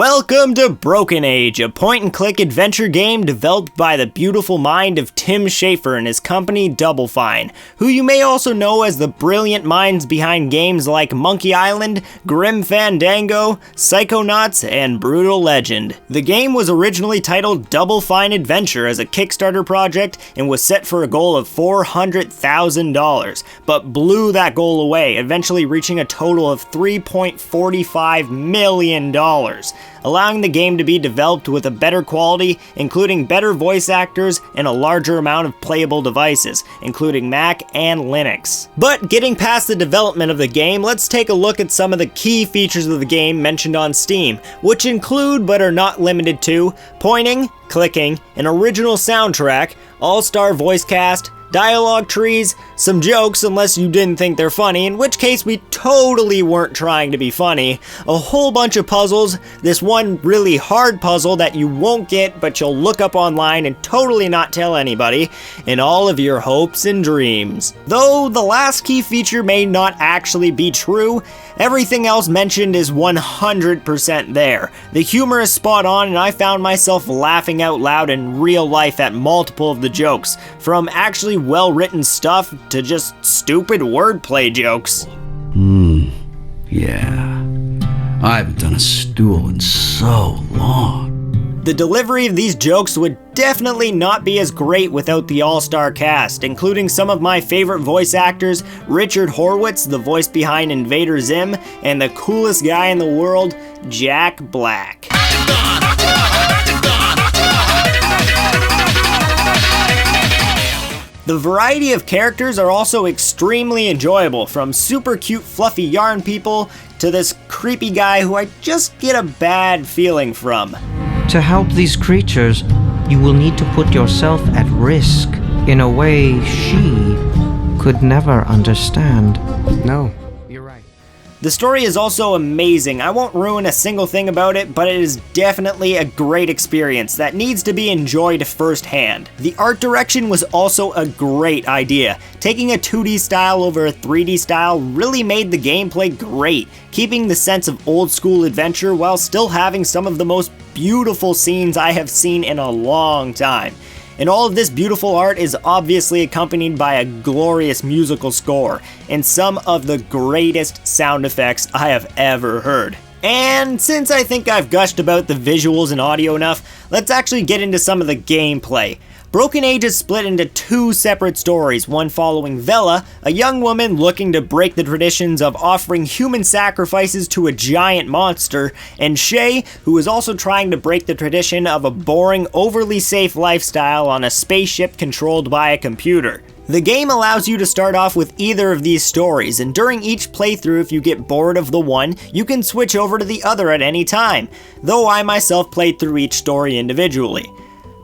Welcome to Broken Age, a point-and-click adventure game developed by the beautiful mind of Tim Schafer and his company Double Fine, who you may also know as the brilliant minds behind games like Monkey Island, Grim Fandango, Psychonauts, and Brutal Legend. The game was originally titled Double Fine Adventure as a Kickstarter project and was set for a goal of $400,000, but blew that goal away, eventually reaching a total of $3.45 million. Allowing the game to be developed with a better quality, including better voice actors and a larger amount of playable devices, including Mac and Linux. But getting past the development of the game, let's take a look at some of the key features of the game mentioned on Steam, which include but are not limited to pointing, clicking, an original soundtrack, all-star voice cast, dialogue trees, some jokes unless you didn't think they're funny, in which case we totally weren't trying to be funny, a whole bunch of puzzles, this one really hard puzzle that you won't get but you'll look up online and totally not tell anybody, and all of your hopes and dreams. Though the last key feature may not actually be true, everything else mentioned is 100% there. The humor is spot on and I found myself laughing out loud in real life at multiple of the jokes, from actually well-written stuff to just stupid wordplay jokes. Yeah. I haven't done a stool in so long. The delivery of these jokes would definitely not be as great without the all-star cast, including some of my favorite voice actors, Richard Horowitz, the voice behind Invader Zim, and the coolest guy in the world, Jack Black. The variety of characters are also extremely enjoyable, from super cute fluffy yarn people to this creepy guy who I just get a bad feeling from. To help these creatures, you will need to put yourself at risk in a way she could never understand. No, you're right. The story is also amazing. I won't ruin a single thing about it, but it is definitely a great experience that needs to be enjoyed firsthand. The art direction was also a great idea. Taking a 2D style over a 3D style really made the gameplay great, keeping the sense of old school adventure while still having some of the most beautiful scenes I have seen in a long time. And all of this beautiful art is obviously accompanied by a glorious musical score and some of the greatest sound effects I have ever heard. And since I think I've gushed about the visuals and audio enough, let's actually get into some of the gameplay. Broken Age is split into two separate stories, one following Vela, a young woman looking to break the traditions of offering human sacrifices to a giant monster, and Shay, who is also trying to break the tradition of a boring, overly safe lifestyle on a spaceship controlled by a computer. The game allows you to start off with either of these stories, and during each playthrough, if you get bored of the one, you can switch over to the other at any time, though I myself played through each story individually.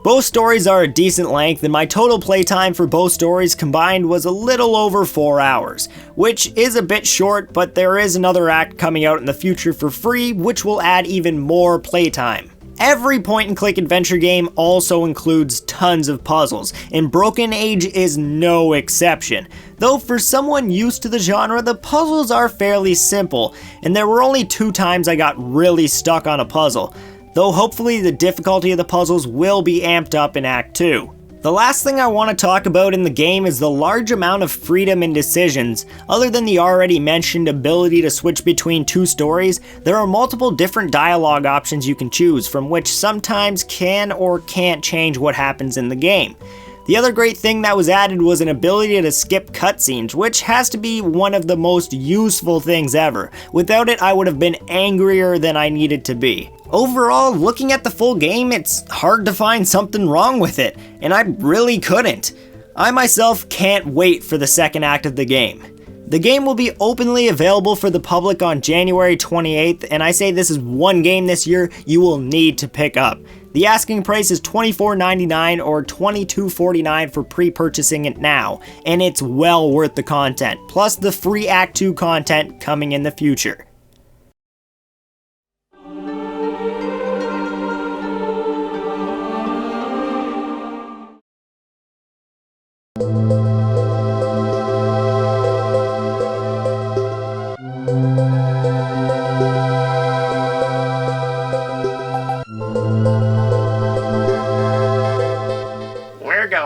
Both stories are a decent length, and my total playtime for both stories combined was a little over 4 hours, which is a bit short, but there is another act coming out in the future for free, which will add even more playtime. Every point-and-click adventure game also includes tons of puzzles, and Broken Age is no exception. Though for someone used to the genre, the puzzles are fairly simple, and there were only 2 times I got really stuck on a puzzle, though hopefully the difficulty of the puzzles will be amped up in Act 2. The last thing I want to talk about in the game is the large amount of freedom and decisions. Other than the already mentioned ability to switch between 2 stories, there are multiple different dialogue options you can choose, from which sometimes can or can't change what happens in the game. The other great thing that was added was an ability to skip cutscenes, which has to be one of the most useful things ever. Without it, I would have been angrier than I needed to be. Overall, looking at the full game, it's hard to find something wrong with it, and I really couldn't. I myself can't wait for the second act of the game. The game will be openly available for the public on January 28th, and I say this is one game this year you will need to pick up. The asking price is $24.99 or $22.49 for pre-purchasing it now, and it's well worth the content, plus the free Act 2 content coming in the future.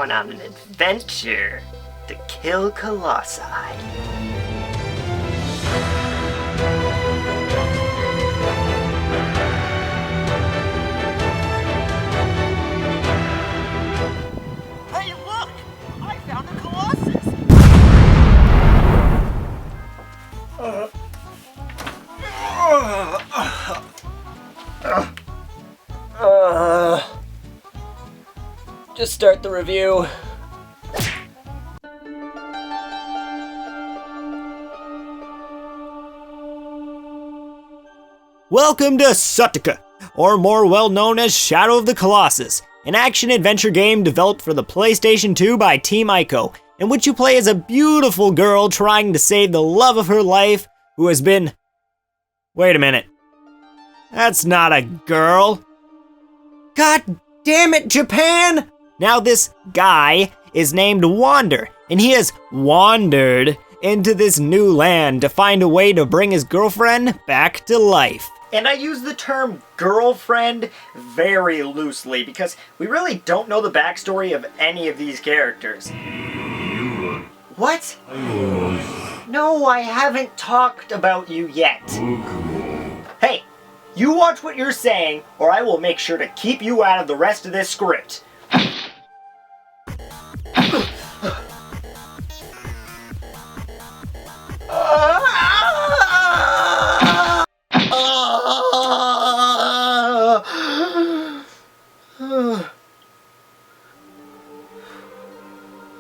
going on an adventure to kill Colossi. Hey, look! I found a Colossus! Just start the review. Welcome to Sutika, or more well known as Shadow of the Colossus, an action-adventure game developed for the PlayStation 2 by Team Ico, in which you play as a beautiful girl trying to save the love of her life who has been... Wait a minute. That's not a girl. God damn it, Japan! Now this guy is named Wander, and he has wandered into this new land to find a way to bring his girlfriend back to life. And I use the term girlfriend very loosely because we really don't know the backstory of any of these characters. What? No, I haven't talked about you yet. Hey, you watch what you're saying, or I will make sure to keep you out of the rest of this script.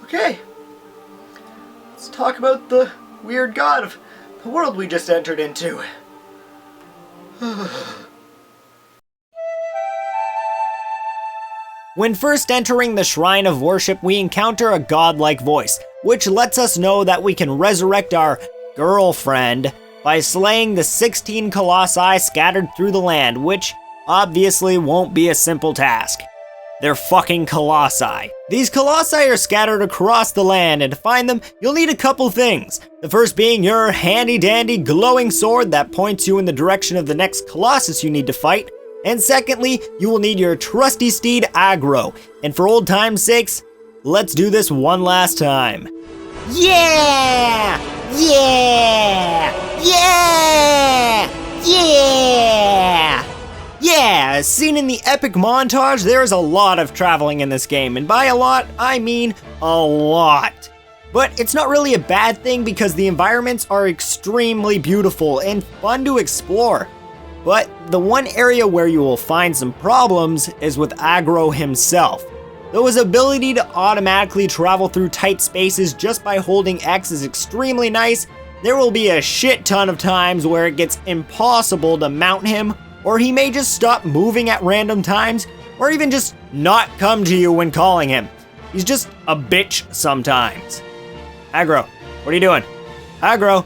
Okay, let's talk about the weird god of the world we just entered into. When first entering the Shrine of Worship, we encounter a godlike voice, which lets us know that we can resurrect our girlfriend by slaying the 16 colossi scattered through the land, which obviously won't be a simple task. They're fucking colossi. These colossi are scattered across the land, and to find them, you'll need a couple things. The first being your handy-dandy glowing sword that points you in the direction of the next colossus you need to fight. And secondly, you will need your trusty steed Aggro. And for old time's sakes, let's do this one last time. Yeah! Yeah! Yeah! Yeah! Yeah, as seen in the epic montage, there is a lot of traveling in this game, and by a lot, I mean a lot. But it's not really a bad thing because the environments are extremely beautiful and fun to explore. But the one area where you will find some problems is with Aggro himself. Though his ability to automatically travel through tight spaces just by holding X is extremely nice, there will be a shit ton of times where it gets impossible to mount him, or he may just stop moving at random times, or even just not come to you when calling him. He's just a bitch sometimes. Aggro, what are you doing? Aggro,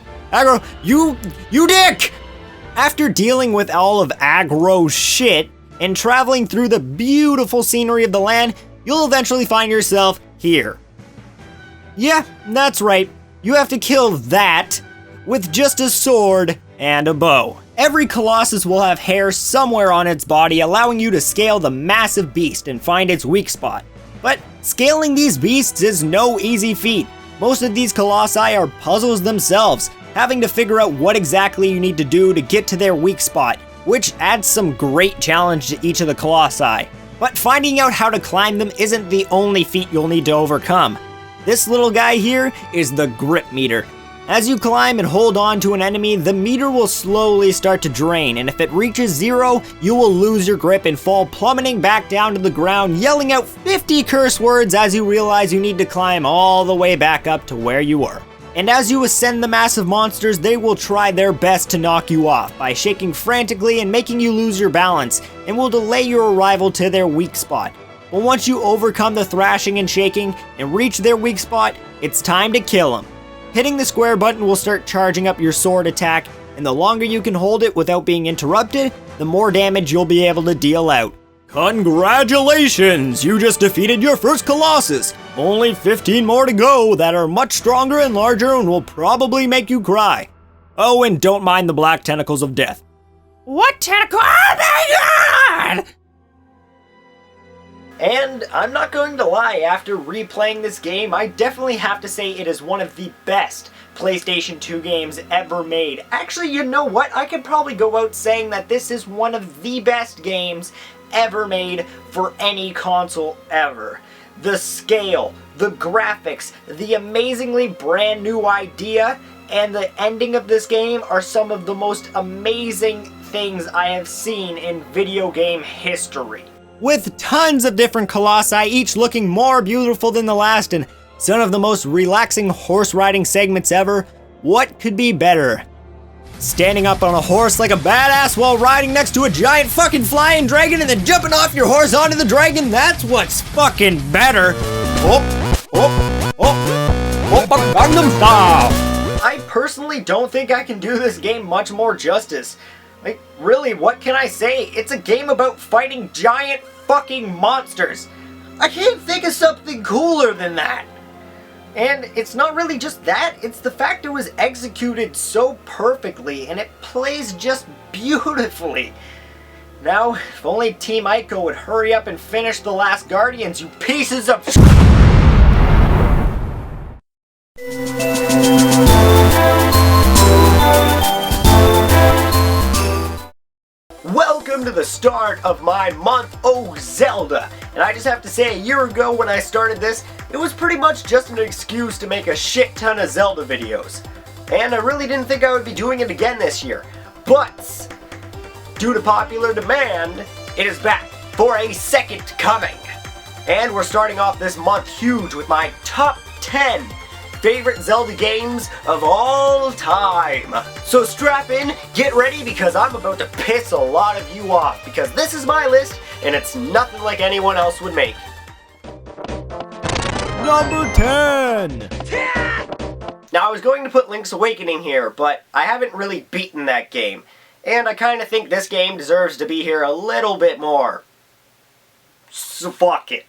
you dick! After dealing with all of Aggro's shit and traveling through the beautiful scenery of the land, you'll eventually find yourself here. Yeah, that's right. You have to kill that with just a sword and a bow. Every Colossus will have hair somewhere on its body, allowing you to scale the massive beast and find its weak spot. But scaling these beasts is no easy feat. Most of these Colossi are puzzles themselves, having to figure out what exactly you need to do to get to their weak spot, which adds some great challenge to each of the Colossi. But finding out how to climb them isn't the only feat you'll need to overcome. This little guy here is the grip meter. As you climb and hold on to an enemy, the meter will slowly start to drain, and if it reaches 0, you will lose your grip and fall plummeting back down to the ground, yelling out 50 curse words as you realize you need to climb all the way back up to where you were. And as you ascend the massive monsters, they will try their best to knock you off by shaking frantically and making you lose your balance, and will delay your arrival to their weak spot. But once you overcome the thrashing and shaking and reach their weak spot, it's time to kill them. Hitting the square button will start charging up your sword attack, and the longer you can hold it without being interrupted, the more damage you'll be able to deal out. Congratulations! You just defeated your first Colossus! Only 15 more to go that are much stronger and larger and will probably make you cry. Oh, and don't mind the black tentacles of death. What tentacle? Oh my god! And I'm not going to lie, after replaying this game, I definitely have to say it is one of the best PlayStation 2 games ever made. Actually, you know what? I could probably go out saying that this is one of the best games ever made for any console ever. The scale, the graphics, the amazingly brand new idea, and the ending of this game are some of the most amazing things I have seen in video game history. With tons of different colossi, each looking more beautiful than the last, and some of the most relaxing horse riding segments ever, what could be better? Standing up on a horse like a badass while riding next to a giant fucking flying dragon and then jumping off your horse onto the dragon, that's what's fucking better. Gangnam Style. I personally don't think I can do this game much more justice. Like, really, what can I say? It's a game about fighting giant fucking monsters. I can't think of something cooler than that. And it's not really just that, it's the fact it was executed so perfectly and it plays just beautifully. Now, if only Team Ico would hurry up and finish The Last Guardians, you pieces of Welcome to the start of my month, oh Zelda! And I just have to say, a year ago when I started this, it was pretty much just an excuse to make a shit ton of Zelda videos. And I really didn't think I would be doing it again this year. But, due to popular demand, it is back for a second coming. And we're starting off this month huge with my top 10 favorite Zelda games of all time. So strap in, get ready, because I'm about to piss a lot of you off, because this is my list and it's nothing like anyone else would make. Number 10! Now I was going to put Link's Awakening here, but I haven't really beaten that game, and I kind of think this game deserves to be here a little bit more. So fuck it.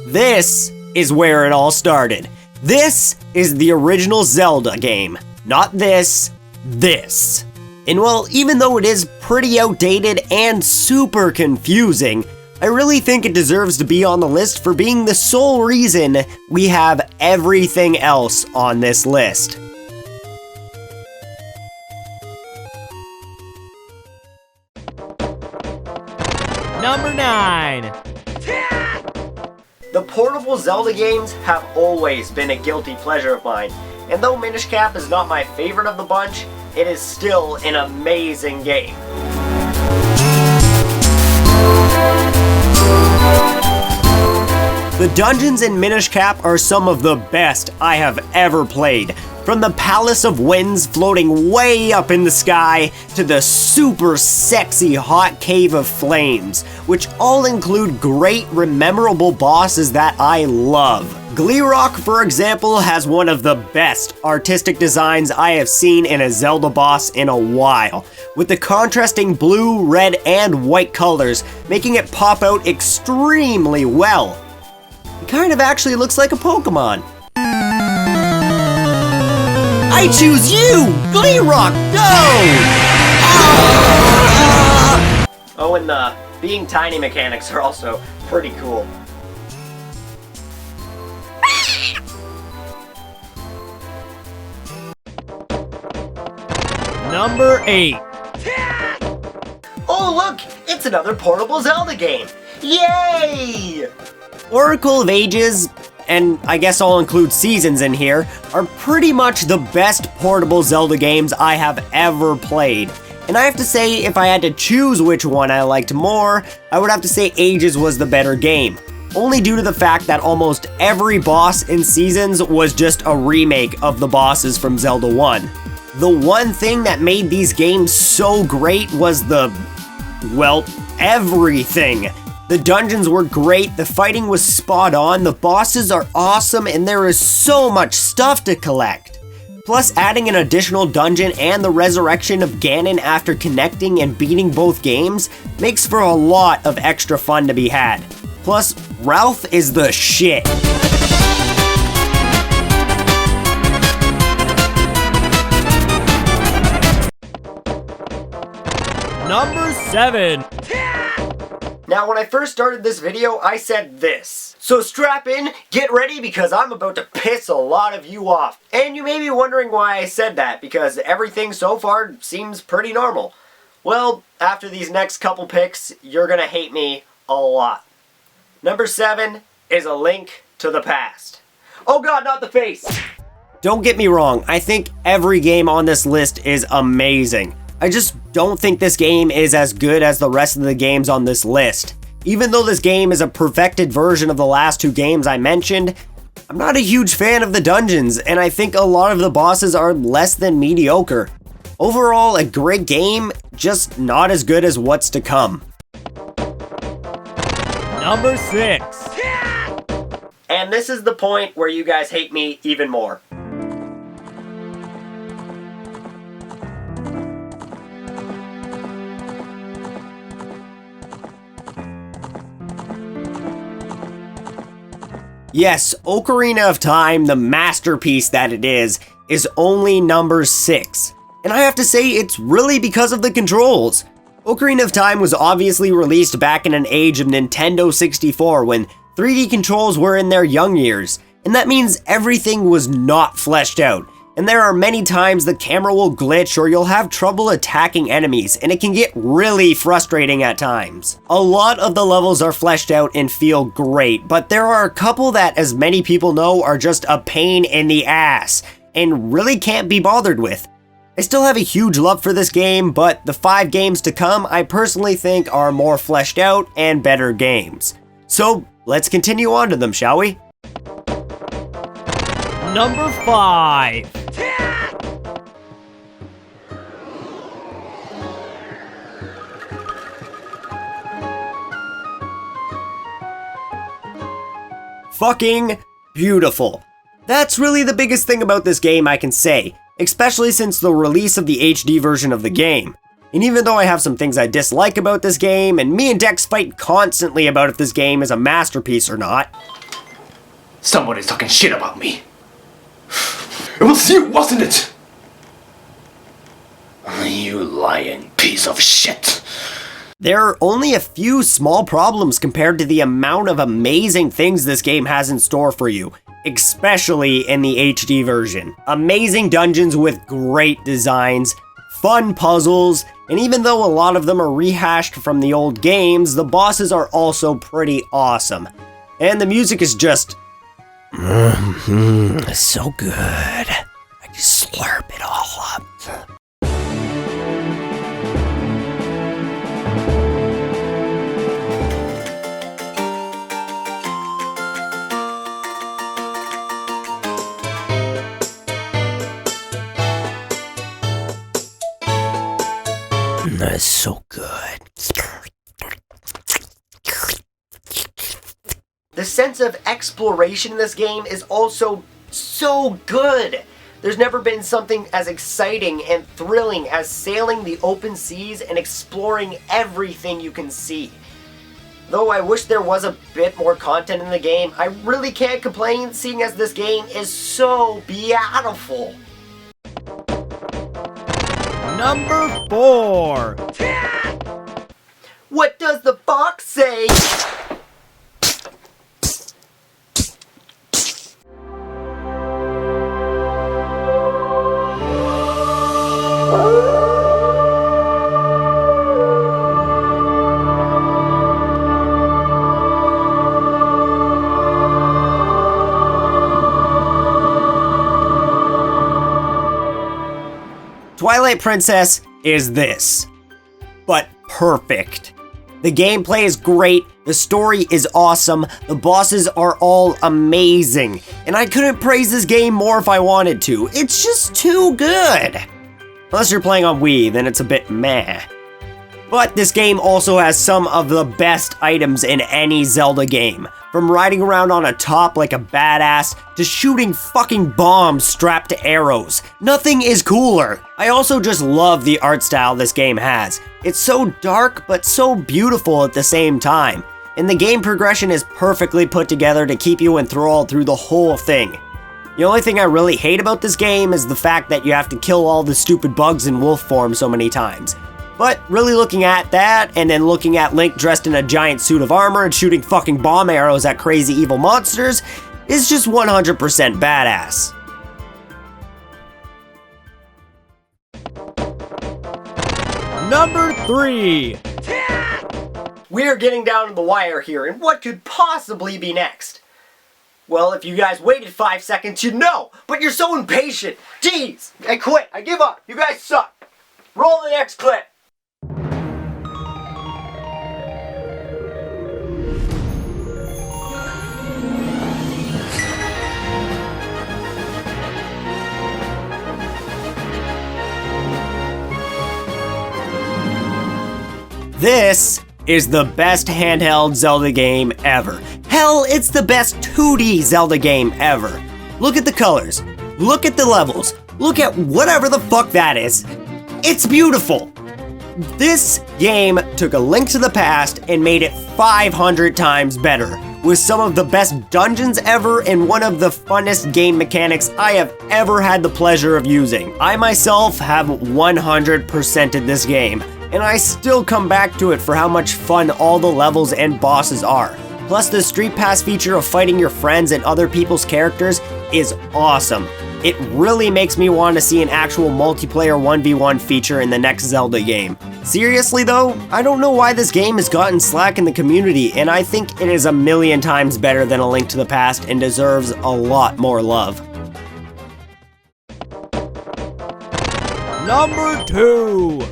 This is where it all started. This is the original Zelda game. Not this, this. And well, even though it is pretty outdated and super confusing, I really think it deserves to be on the list for being the sole reason we have everything else on this list. Number 9! The portable Zelda games have always been a guilty pleasure of mine, and though Minish Cap is not my favorite of the bunch, it is still an amazing game. The dungeons in Minish Cap are some of the best I have ever played. From the Palace of Winds floating way up in the sky to the super sexy hot cave of flames, which all include great memorable bosses that I love. Gleerock, for example, has one of the best artistic designs I have seen in a Zelda boss in a while, with the contrasting blue, red, and white colors making it pop out extremely well. It kind of actually looks like a Pokemon. I choose you! Gleerock, go! Oh, and the being tiny mechanics are also pretty cool. Number 8! Oh look! It's another portable Zelda game! Yay! Oracle of Ages, and I guess I'll include Seasons in here, are pretty much the best portable Zelda games I have ever played. And I have to say, if I had to choose which one I liked more, I would have to say Ages was the better game. Only due to the fact that almost every boss in Seasons was just a remake of the bosses from Zelda 1. The one thing that made these games so great was well, everything. The dungeons were great, the fighting was spot on, the bosses are awesome, and there is so much stuff to collect. Plus, adding an additional dungeon and the resurrection of Ganon after connecting and beating both games makes for a lot of extra fun to be had. Plus, Ralph is the shit. Number 7. Now, when I first started this video, I said this. So strap in, get ready, because I'm about to piss a lot of you off. And you may be wondering why I said that, because everything so far seems pretty normal. Well, after these next couple picks, you're gonna hate me a lot. Number 7 is A Link to the Past. Oh god, not the face! Don't get me wrong, I think every game on this list is amazing. I just don't think this game is as good as the rest of the games on this list. Even though this game is a perfected version of the last 2 games I mentioned, I'm not a huge fan of the dungeons, and I think a lot of the bosses are less than mediocre. Overall, a great game, just not as good as what's to come. Number 6. And this is the point where you guys hate me even more. Yes, Ocarina of Time, the masterpiece that it is only number 6. And I have to say, it's really because of the controls. Ocarina of Time was obviously released back in an age of Nintendo 64 when 3D controls were in their young years, and that means everything was not fleshed out. And there are many times the camera will glitch or you'll have trouble attacking enemies, and it can get really frustrating at times. A lot of the levels are fleshed out and feel great, but there are a couple that, as many people know, are just a pain in the ass, and really can't be bothered with. I still have a huge love for this game, but the 5 games to come I personally think are more fleshed out and better games. So let's continue on to them, shall we? Number 5. Fucking beautiful. That's really the biggest thing about this game I can say, especially since the release of the HD version of the game. And even though I have some things I dislike about this game, and me and Dex fight constantly about if this game is a masterpiece or not. Somebody's talking shit about me. It was you, wasn't it? You lying piece of shit. There are only a few small problems compared to the amount of amazing things this game has in store for you, especially in the HD version. Amazing dungeons with great designs, fun puzzles, and even though a lot of them are rehashed from the old games, the bosses are also pretty awesome. And the music is just so good. I just slurp it all up. That's so good. The sense of exploration in this game is also so good. There's never been something as exciting and thrilling as sailing the open seas and exploring everything you can see. Though I wish there was a bit more content in the game, I really can't complain seeing as this game is so beautiful. Number 4. What does the box say? Twilight Princess is this, but perfect. The gameplay is great, the story is awesome, the bosses are all amazing, and I couldn't praise this game more if I wanted to. It's just too good. Unless you're playing on Wii, then it's a bit meh. But this game also has some of the best items in any Zelda game. From riding around on a top like a badass, to shooting fucking bombs strapped to arrows. Nothing is cooler. I also just love the art style this game has. It's so dark, but so beautiful at the same time. And the game progression is perfectly put together to keep you enthralled through the whole thing. The only thing I really hate about this game is the fact that you have to kill all the stupid bugs in wolf form so many times. But really looking at that, and then looking at Link dressed in a giant suit of armor and shooting fucking bomb arrows at crazy evil monsters, is just 100% badass. Number 3. We're getting down to the wire here, and what could possibly be next? Well, if you guys waited 5 seconds, you'd know, but you're so impatient. Jeez, I quit, I give up, you guys suck. Roll the next clip. This is the best handheld Zelda game ever. Hell, it's the best 2D Zelda game ever. Look at the colors, look at the levels, look at whatever the fuck that is. It's beautiful. This game took A Link to the Past and made it 500 times better, with some of the best dungeons ever and one of the funnest game mechanics I have ever had the pleasure of using. I myself have 100%ed this game, and I still come back to it for how much fun all the levels and bosses are. Plus, the Street Pass feature of fighting your friends and other people's characters is awesome. It really makes me want to see an actual multiplayer 1v1 feature in the next Zelda game. Seriously though, I don't know why this game has gotten slack in the community, and I think it is a million times better than A Link to the Past and deserves a lot more love. Number 2.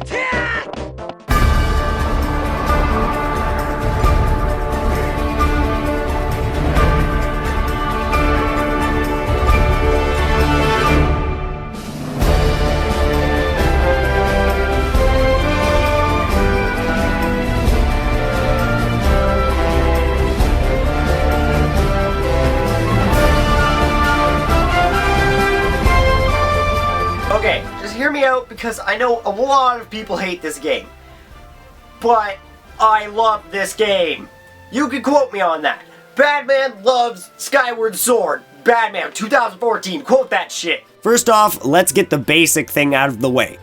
Okay, just hear me out because I know a lot of people hate this game. But I love this game. You can quote me on that. Badman loves Skyward Sword. Badman 2014, quote that shit. First off, let's get the basic thing out of the way.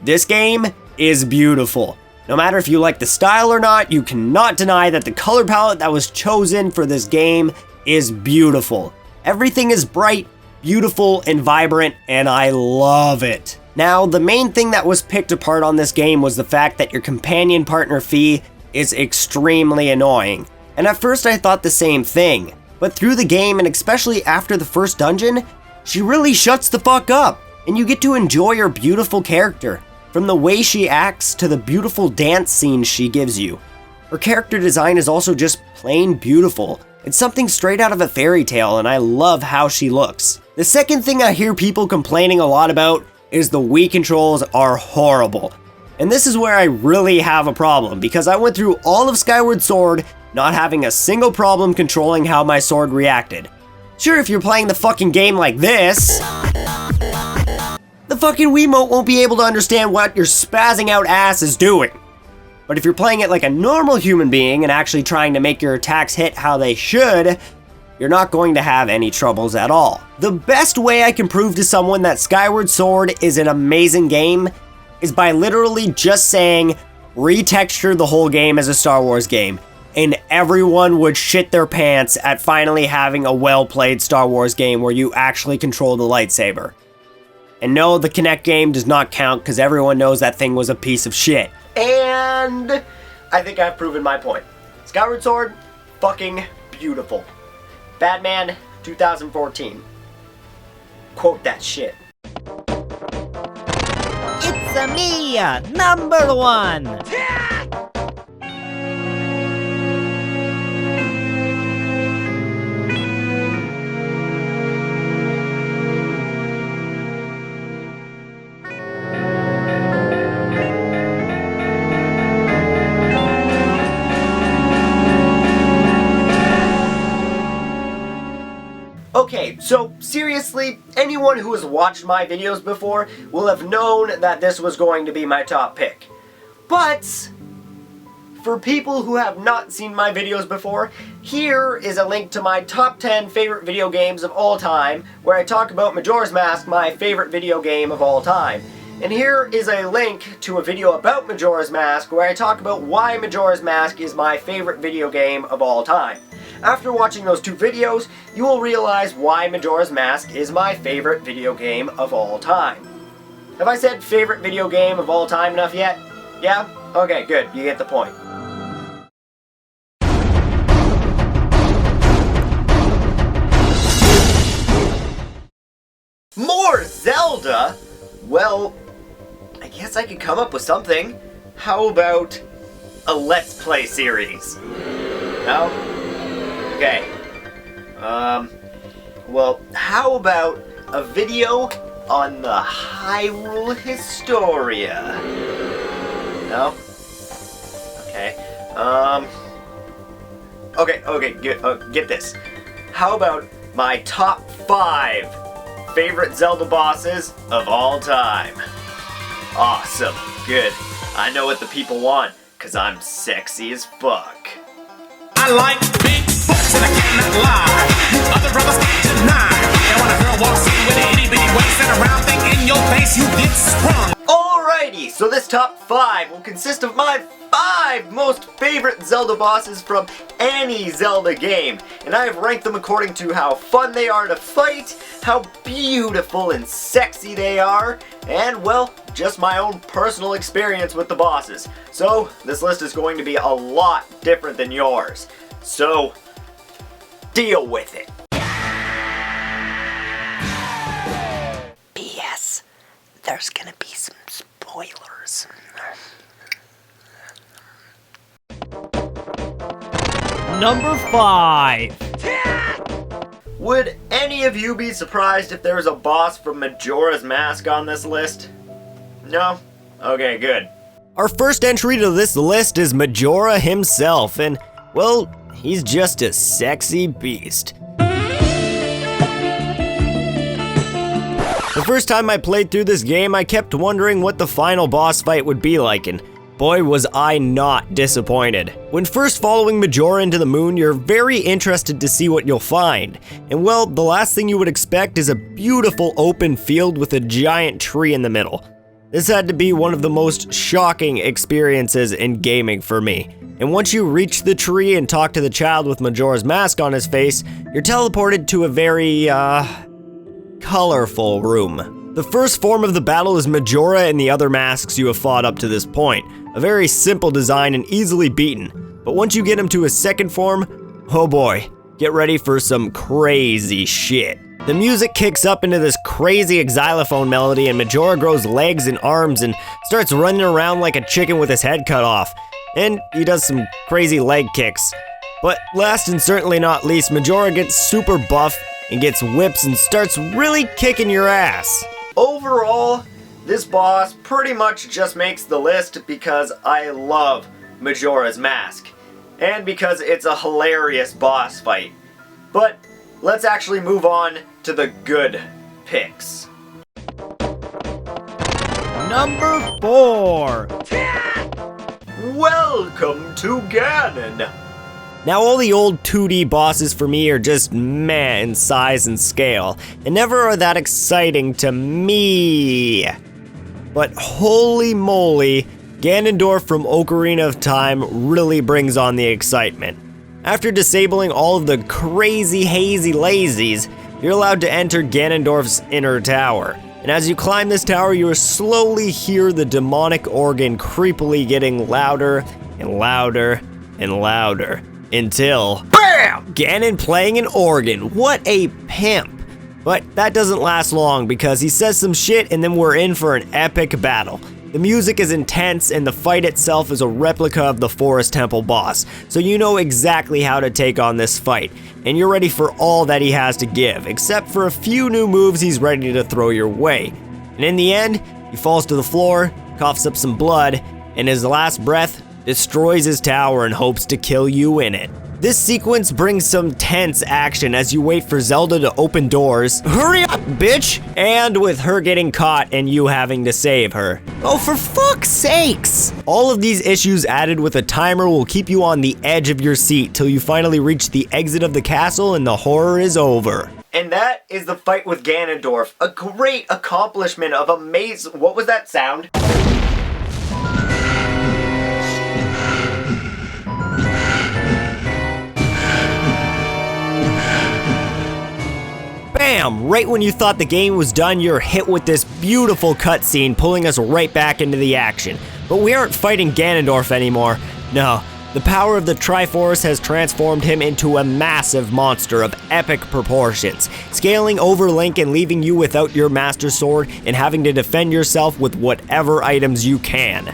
This game is beautiful. No matter if you like the style or not, you cannot deny that the color palette that was chosen for this game is beautiful. Everything is bright, beautiful, and vibrant, and I love it. Now, the main thing that was picked apart on this game was the fact that your companion partner Fi is extremely annoying. And at first I thought the same thing, but through the game, and especially after the first dungeon, she really shuts the fuck up, and you get to enjoy her beautiful character, from the way she acts to the beautiful dance scenes she gives you. Her character design is also just plain beautiful. It's something straight out of a fairy tale, and I love how she looks. The second thing I hear people complaining a lot about is the Wii controls are horrible. And this is where I really have a problem, because I went through all of Skyward Sword not having a single problem controlling how my sword reacted. Sure, if you're playing the fucking game like this, the fucking Wiimote won't be able to understand what your spazzing out ass is doing. But if you're playing it like a normal human being and actually trying to make your attacks hit how they should, you're not going to have any troubles at all. The best way I can prove to someone that Skyward Sword is an amazing game is by literally just saying, retexture the whole game as a Star Wars game, and everyone would shit their pants at finally having a well-played Star Wars game where you actually control the lightsaber. And no, the Kinect game does not count because everyone knows that thing was a piece of shit. And I think I've proven my point. Skyward Sword, fucking beautiful. Badman 2014. Quote that shit. It's a me, number 1. Okay, so seriously, anyone who has watched my videos before will have known that this was going to be my top pick. But for people who have not seen my videos before, here is a link to my top 10 favorite video games of all time, where I talk about Majora's Mask, my favorite video game of all time. And here is a link to a video about Majora's Mask where I talk about why Majora's Mask is my favorite video game of all time. After watching those two videos, you will realize why Majora's Mask is my favorite video game of all time. Have I said favorite video game of all time enough yet? Yeah? Okay, good. You get the point. More Zelda? Well, I guess I could come up with something. How about a Let's Play series? No? Okay. Well, how about a video on the Hyrule Historia? No? Okay. Okay, get this. How about my top 5 favorite Zelda bosses of all time? Awesome. Good. I know what the people want, cause I'm sexy as fuck. I like big butts and I cannot lie. You other brothers can't deny. And when a girl walks in with an itty bitty waist and a round thing in your face, you get sprung. Alrighty, so this top 5 will consist of my 5 most favorite Zelda bosses from any Zelda game. And I have ranked them according to how fun they are to fight, how beautiful and sexy they are, and well, just my own personal experience with the bosses. So, this list is going to be a lot different than yours. So, deal with it. P.S. There's gonna be some spoilers. Number 5. Would any of you be surprised if there was a boss from Majora's Mask on this list? No? Okay, good. Our first entry to this list is Majora himself, and, well, he's just a sexy beast. The first time I played through this game, I kept wondering what the final boss fight would be like, and boy was I not disappointed. When first following Majora into the moon, you're very interested to see what you'll find. And well, the last thing you would expect is a beautiful open field with a giant tree in the middle. This had to be one of the most shocking experiences in gaming for me. And once you reach the tree and talk to the child with Majora's Mask on his face, you're teleported to a very, colorful room. The first form of the battle is Majora and the other masks you have fought up to this point. A very simple design and easily beaten. But once you get him to his second form, oh boy, get ready for some crazy shit. The music kicks up into this crazy xylophone melody and Majora grows legs and arms and starts running around like a chicken with his head cut off. And he does some crazy leg kicks. But last and certainly not least, Majora gets super buff and gets whips and starts really kicking your ass. Overall, this boss pretty much just makes the list because I love Majora's Mask, and because it's a hilarious boss fight. But let's actually move on to the good picks. Number 4. Welcome to Ganon! Now all the old 2D bosses for me are just meh in size and scale, and never are that exciting to me. But holy moly, Ganondorf from Ocarina of Time really brings on the excitement. After disabling all of the crazy hazy lazies, you're allowed to enter Ganondorf's inner tower. And as you climb this tower, you will slowly hear the demonic organ creepily getting louder and louder and louder. Until, BAM! Ganon playing an organ. What a pimp. But that doesn't last long because he says some shit and then we're in for an epic battle. The music is intense and the fight itself is a replica of the Forest Temple boss, so you know exactly how to take on this fight, and you're ready for all that he has to give, except for a few new moves he's ready to throw your way. And in the end, he falls to the floor, coughs up some blood, and his last breath destroys his tower and hopes to kill you in it. This sequence brings some tense action as you wait for Zelda to open doors. Hurry up, bitch! And with her getting caught and you having to save her. Oh, for fuck's sakes! All of these issues added with a timer will keep you on the edge of your seat till you finally reach the exit of the castle and the horror is over. And that is the fight with Ganondorf. A great accomplishment of amazing... What was that sound? Bam! Right when you thought the game was done, you're hit with this beautiful cutscene, pulling us right back into the action. But we aren't fighting Ganondorf anymore. No, the power of the Triforce has transformed him into a massive monster of epic proportions, scaling over Link and leaving you without your Master Sword and having to defend yourself with whatever items you can.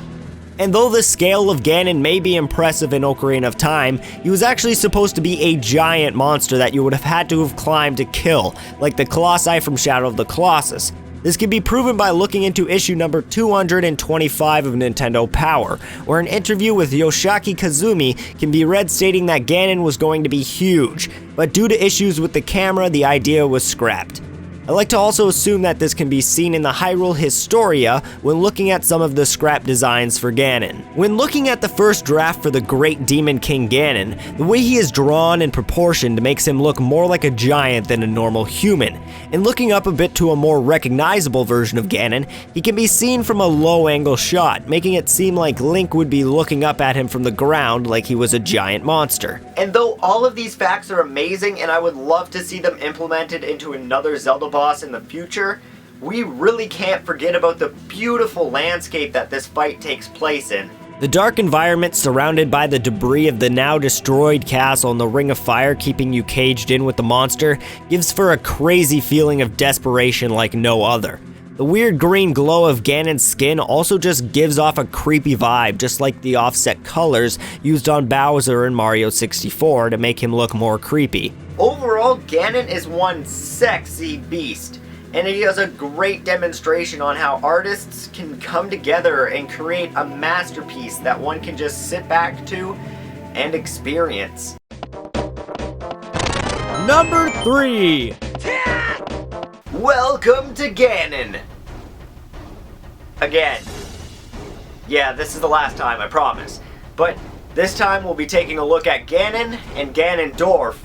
And though the scale of Ganon may be impressive in Ocarina of Time, he was actually supposed to be a giant monster that you would have had to have climbed to kill, like the Colossi from Shadow of the Colossus. This can be proven by looking into issue number 225 of Nintendo Power, where an interview with Yoshiaki Kazumi can be read stating that Ganon was going to be huge, but due to issues with the camera, the idea was scrapped. I like to also assume that this can be seen in the Hyrule Historia when looking at some of the scrap designs for Ganon. When looking at the first draft for the Great Demon King Ganon, the way he is drawn and proportioned makes him look more like a giant than a normal human. And looking up a bit to a more recognizable version of Ganon, he can be seen from a low-angle shot, making it seem like Link would be looking up at him from the ground like he was a giant monster. And though all of these facts are amazing and I would love to see them implemented into another Zelda boss in the future, we really can't forget about the beautiful landscape that this fight takes place in. The dark environment surrounded by the debris of the now destroyed castle and the Ring of Fire keeping you caged in with the monster gives for a crazy feeling of desperation like no other. The weird green glow of Ganon's skin also just gives off a creepy vibe, just like the offset colors used on Bowser in Mario 64 to make him look more creepy. Overall, Ganon is one sexy beast, and he does a great demonstration on how artists can come together and create a masterpiece that one can just sit back to and experience. Number 3. Welcome to Ganon! Again. Yeah, this is the last time, I promise. But this time we'll be taking a look at Ganon and Ganondorf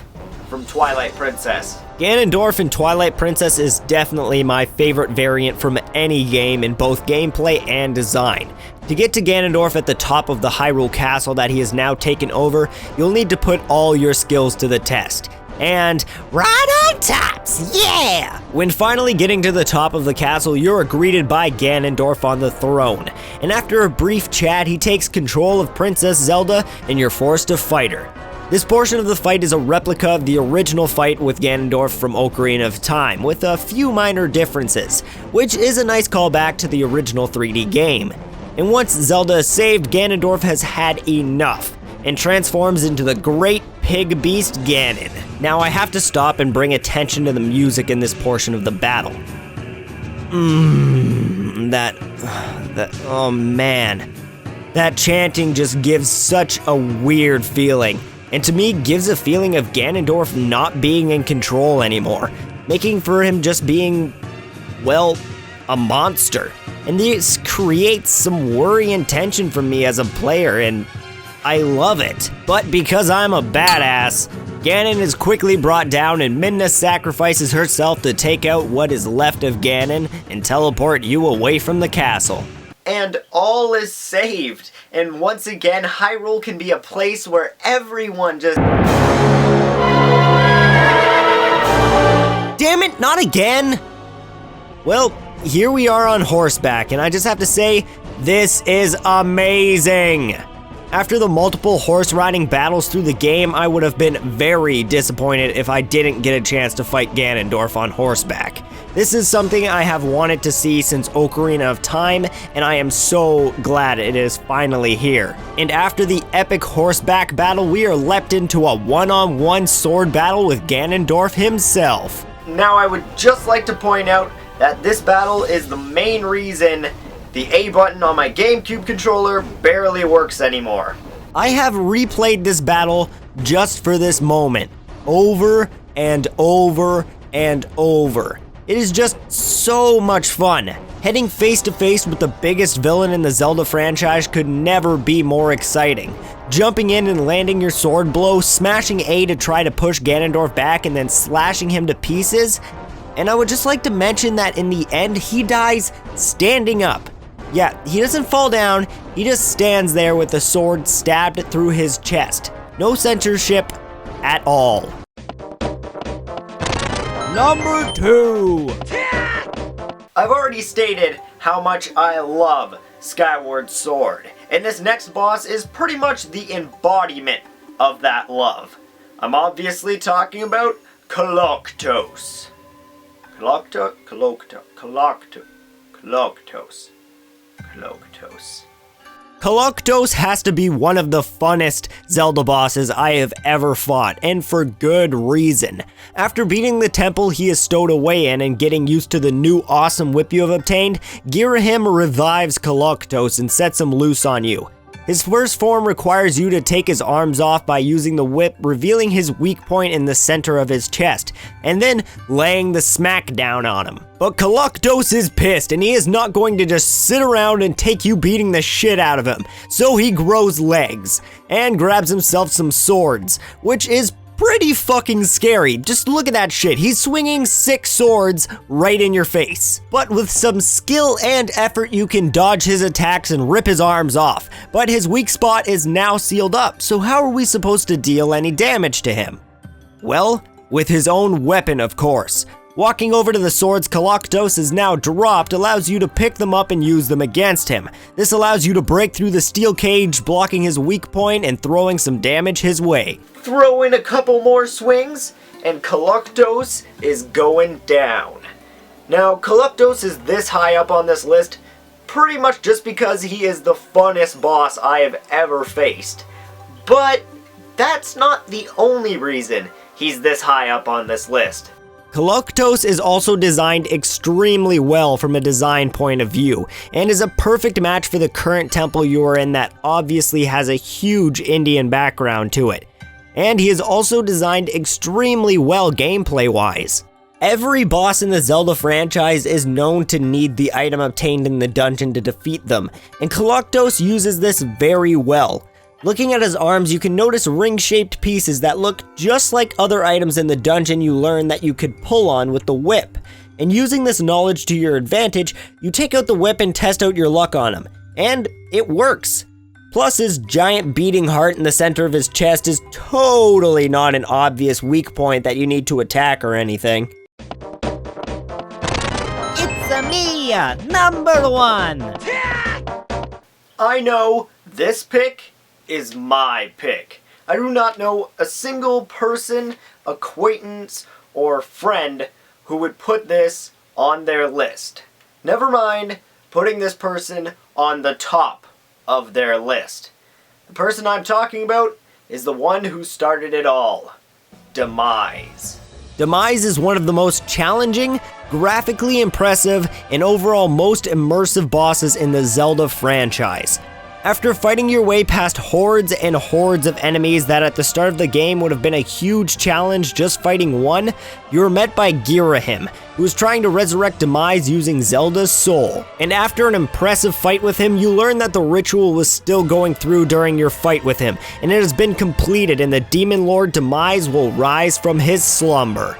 from Twilight Princess. Ganondorf in Twilight Princess is definitely my favorite variant from any game in both gameplay and design. To get to Ganondorf at the top of the Hyrule Castle that he has now taken over, you'll need to put all your skills to the test. And right on tops, yeah! When finally getting to the top of the castle, you're greeted by Ganondorf on the throne. And after a brief chat, he takes control of Princess Zelda and you're forced to fight her. This portion of the fight is a replica of the original fight with Ganondorf from Ocarina of Time, with a few minor differences, which is a nice callback to the original 3D game. And once Zelda is saved, Ganondorf has had enough, and transforms into the great pig beast Ganon. Now I have to stop and bring attention to the music in this portion of the battle. Oh man. That chanting just gives such a weird feeling, and to me gives a feeling of Ganondorf not being in control anymore, making for him just being, well, a monster. And this creates some worry and tension for me as a player, and I love it. But because I'm a badass, Ganon is quickly brought down and Midna sacrifices herself to take out what is left of Ganon and teleport you away from the castle. And all is saved. And once again, Hyrule can be a place where everyone just... Damn it, not again! Well, here we are on horseback, and I just have to say, this is amazing! After the multiple horse riding battles through the game, I would have been very disappointed if I didn't get a chance to fight Ganondorf on horseback. This is something I have wanted to see since Ocarina of Time, and I am so glad it is finally here. And after the epic horseback battle, we are leapt into a one-on-one sword battle with Ganondorf himself. Now I would just like to point out that this battle is the main reason the A button on my GameCube controller barely works anymore. I have replayed this battle just for this moment, over and over and over. It is just so much fun. Heading face to face with the biggest villain in the Zelda franchise could never be more exciting. Jumping in and landing your sword blow, smashing A to try to push Ganondorf back and then slashing him to pieces. And I would just like to mention that in the end, he dies standing up. Yeah, he doesn't fall down, he just stands there with the sword stabbed through his chest. No censorship at all. Number 2. I've already stated how much I love Skyward Sword, and this next boss is pretty much the embodiment of that love. I'm obviously talking about Colossus. Colossus has to be one of the funnest Zelda bosses I have ever fought, and for good reason. After beating the temple he is stowed away in and getting used to the new awesome whip you have obtained, Girahim revives Colossus and sets him loose on you. His first form requires you to take his arms off by using the whip, revealing his weak point in the center of his chest, and then laying the smack down on him. But Colossus is pissed, and he is not going to just sit around and take you beating the shit out of him. So he grows legs, and grabs himself some swords, which is pretty fucking scary. Just look at that shit. He's swinging 6 swords right in your face. But with some skill and effort, you can dodge his attacks and rip his arms off. But his weak spot is now sealed up, so how are we supposed to deal any damage to him? Well, with his own weapon, of course. Walking over to the swords Colossus is now dropped allows you to pick them up and use them against him. This allows you to break through the steel cage, blocking his weak point and throwing some damage his way. Throw in a couple more swings, and Colossus is going down. Now, Colossus is this high up on this list pretty much just because he is the funnest boss I have ever faced. But that's not the only reason he's this high up on this list. Colossus is also designed extremely well from a design point of view, and is a perfect match for the current temple you are in that obviously has a huge Indian background to it. And he is also designed extremely well gameplay-wise. Every boss in the Zelda franchise is known to need the item obtained in the dungeon to defeat them, and Colossus uses this very well. Looking at his arms, you can notice ring-shaped pieces that look just like other items in the dungeon you learn that you could pull on with the whip. And using this knowledge to your advantage, you take out the whip and test out your luck on him. And it works! Plus, his giant beating heart in the center of his chest is totally not an obvious weak point that you need to attack or anything. It's me, number 1. I know, this pick is my pick. I do not know a single person, acquaintance, or friend who would put this on their list. Never mind putting this person on the top of their list. The person I'm talking about is the one who started it all, Demise. Demise is one of the most challenging, graphically impressive, and overall most immersive bosses in the Zelda franchise. After fighting your way past hordes and hordes of enemies that at the start of the game would have been a huge challenge just fighting one, you were met by Girahim, who is trying to resurrect Demise using Zelda's soul. And after an impressive fight with him, you learn that the ritual was still going through during your fight with him, and it has been completed and the Demon Lord Demise will rise from his slumber.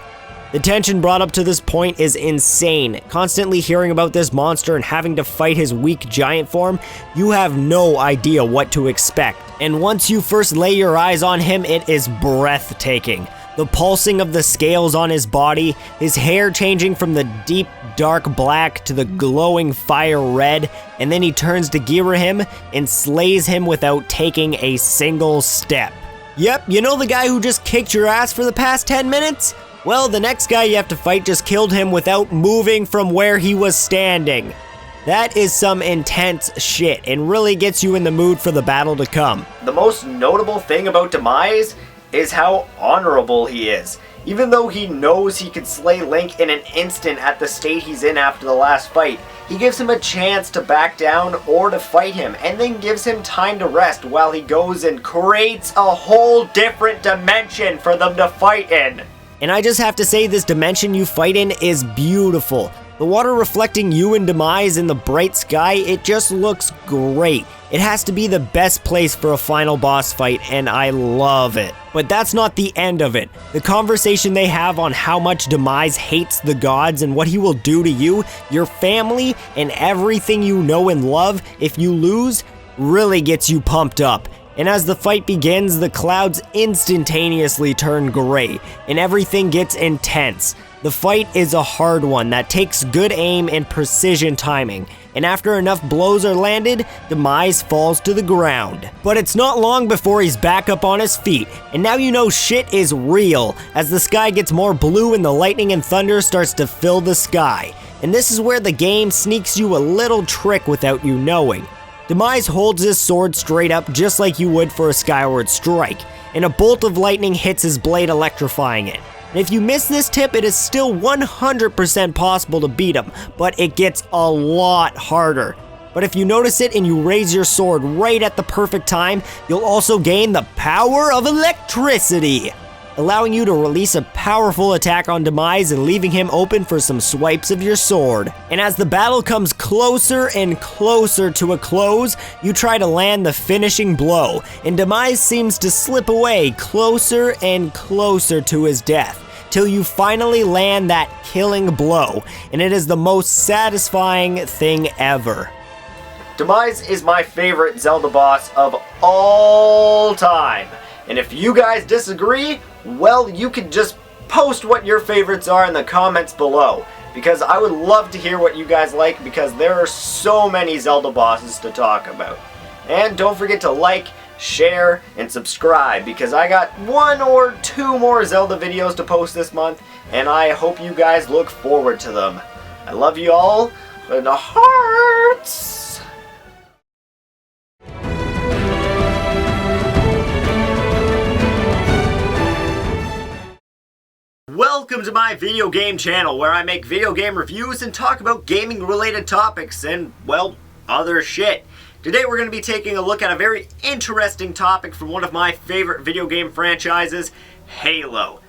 The tension brought up to this point is insane. Constantly hearing about this monster and having to fight his weak giant form, you have no idea what to expect. And once you first lay your eyes on him, it is breathtaking. The pulsing of the scales on his body, his hair changing from the deep dark black to the glowing fire red, and then he turns to Girahim and slays him without taking a single step. Yep, you know the guy who just kicked your ass for the past 10 minutes? Well, the next guy you have to fight just killed him without moving from where he was standing. That is some intense shit and really gets you in the mood for the battle to come. The most notable thing about Demise is how honorable he is. Even though he knows he could slay Link in an instant at the state he's in after the last fight, he gives him a chance to back down or to fight him, and then gives him time to rest while he goes and creates a whole different dimension for them to fight in. And I just have to say, this dimension you fight in is beautiful. The water reflecting you and Demise in the bright sky, it just looks great. It has to be the best place for a final boss fight, and I love it. But that's not the end of it. The conversation they have on how much Demise hates the gods and what he will do to you, your family, and everything you know and love if you lose, really gets you pumped up. And as the fight begins, the clouds instantaneously turn gray, and everything gets intense. The fight is a hard one that takes good aim and precision timing, and after enough blows are landed, Demise falls to the ground. But it's not long before he's back up on his feet, and now you know shit is real, as the sky gets more blue and the lightning and thunder starts to fill the sky. And this is where the game sneaks you a little trick without you knowing. Demise holds his sword straight up just like you would for a skyward strike, and a bolt of lightning hits his blade, electrifying it. And if you miss this tip, it is still 100% possible to beat him, but it gets a lot harder. But if you notice it and you raise your sword right at the perfect time, you'll also gain the power of electricity, allowing you to release a powerful attack on Demise and leaving him open for some swipes of your sword. And as the battle comes closer and closer to a close, you try to land the finishing blow, and Demise seems to slip away closer and closer to his death, till you finally land that killing blow, and it is the most satisfying thing ever. Demise is my favorite Zelda boss of all time. And if you guys disagree, well, you can just post what your favorites are in the comments below, because I would love to hear what you guys like, because there are so many Zelda bosses to talk about. And don't forget to like, share, and subscribe, because I got 1 or 2 more Zelda videos to post this month, and I hope you guys look forward to them. I love you all in the hearts! Welcome to my video game channel, where I make video game reviews and talk about gaming related topics and, well, other shit. Today we're going to be taking a look at a very interesting topic from one of my favorite video game franchises, Halo.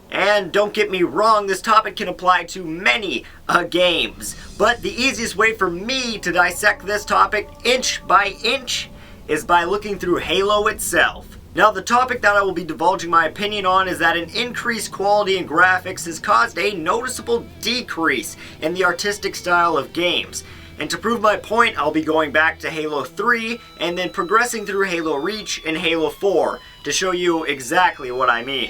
And don't get me wrong, this topic can apply to many games, but the easiest way for me to dissect this topic inch by inch is by looking through Halo itself. Now, the topic that I will be divulging my opinion on is that an increased quality in graphics has caused a noticeable decrease in the artistic style of games. And to prove my point, I'll be going back to Halo 3 and then progressing through Halo Reach and Halo 4 to show you exactly what I mean.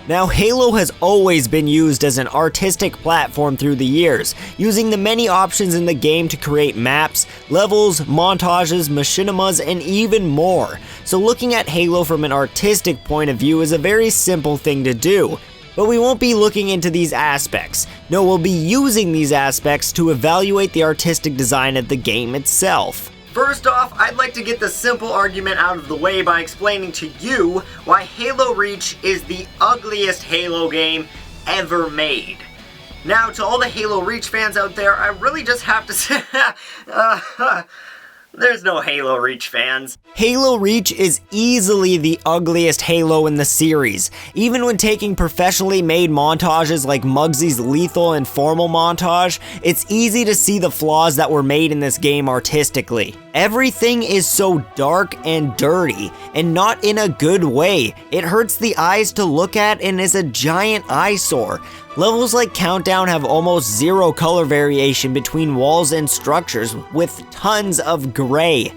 Now, Halo has always been used as an artistic platform through the years, using the many options in the game to create maps, levels, montages, machinimas, and even more. So looking at Halo from an artistic point of view is a very simple thing to do. But we won't be looking into these aspects. No, we'll be using these aspects to evaluate the artistic design of the game itself. First off, I'd like to get the simple argument out of the way by explaining to you why Halo Reach is the ugliest Halo game ever made. Now, to all the Halo Reach fans out there, I really just have to say, there's no Halo Reach fans. Halo Reach is easily the ugliest Halo in the series. Even when taking professionally made montages like Muggsy's lethal and formal montage, it's easy to see the flaws that were made in this game artistically. Everything is so dark and dirty, and not in a good way. It hurts the eyes to look at and is a giant eyesore. Levels like Countdown have almost zero color variation between walls and structures, with tons of gray.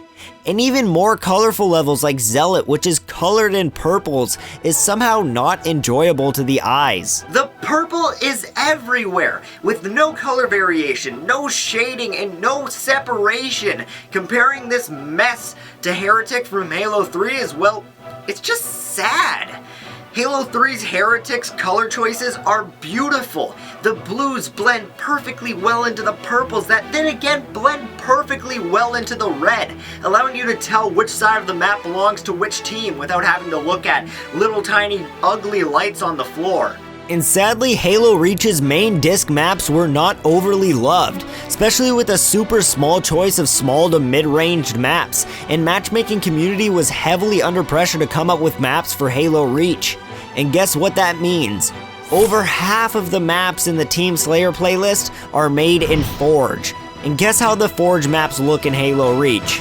And even more colorful levels like Zealot, which is colored in purples, is somehow not enjoyable to the eyes. The purple is everywhere, with no color variation, no shading, and no separation. Comparing this mess to Heretic from Halo 3 is, well, it's just sad. Halo 3's Heretic's color choices are beautiful. The blues blend perfectly well into the purples that then again blend perfectly well into the red, allowing you to tell which side of the map belongs to which team without having to look at little tiny ugly lights on the floor. And sadly, Halo Reach's main disc maps were not overly loved, especially with a super small choice of small to mid-ranged maps, and matchmaking community was heavily under pressure to come up with maps for Halo Reach. And guess what that means? Over half of the maps in the Team Slayer playlist are made in Forge. And guess how the Forge maps look in Halo Reach?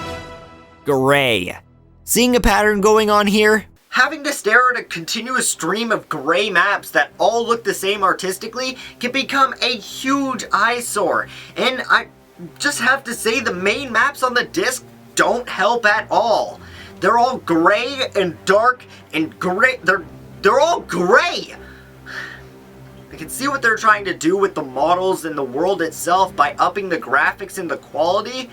Gray. Seeing a pattern going on here? Having to stare at a continuous stream of gray maps that all look the same artistically can become a huge eyesore. And I just have to say the main maps on the disc don't help at all. They're all gray and dark and gray. They're all gray. I can see what they're trying to do with the models and the world itself by upping the graphics and the quality.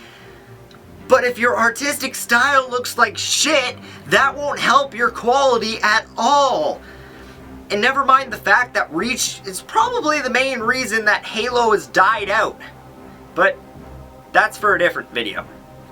But if your artistic style looks like shit, that won't help your quality at all. And never mind the fact that Reach is probably the main reason that Halo has died out. But that's for a different video.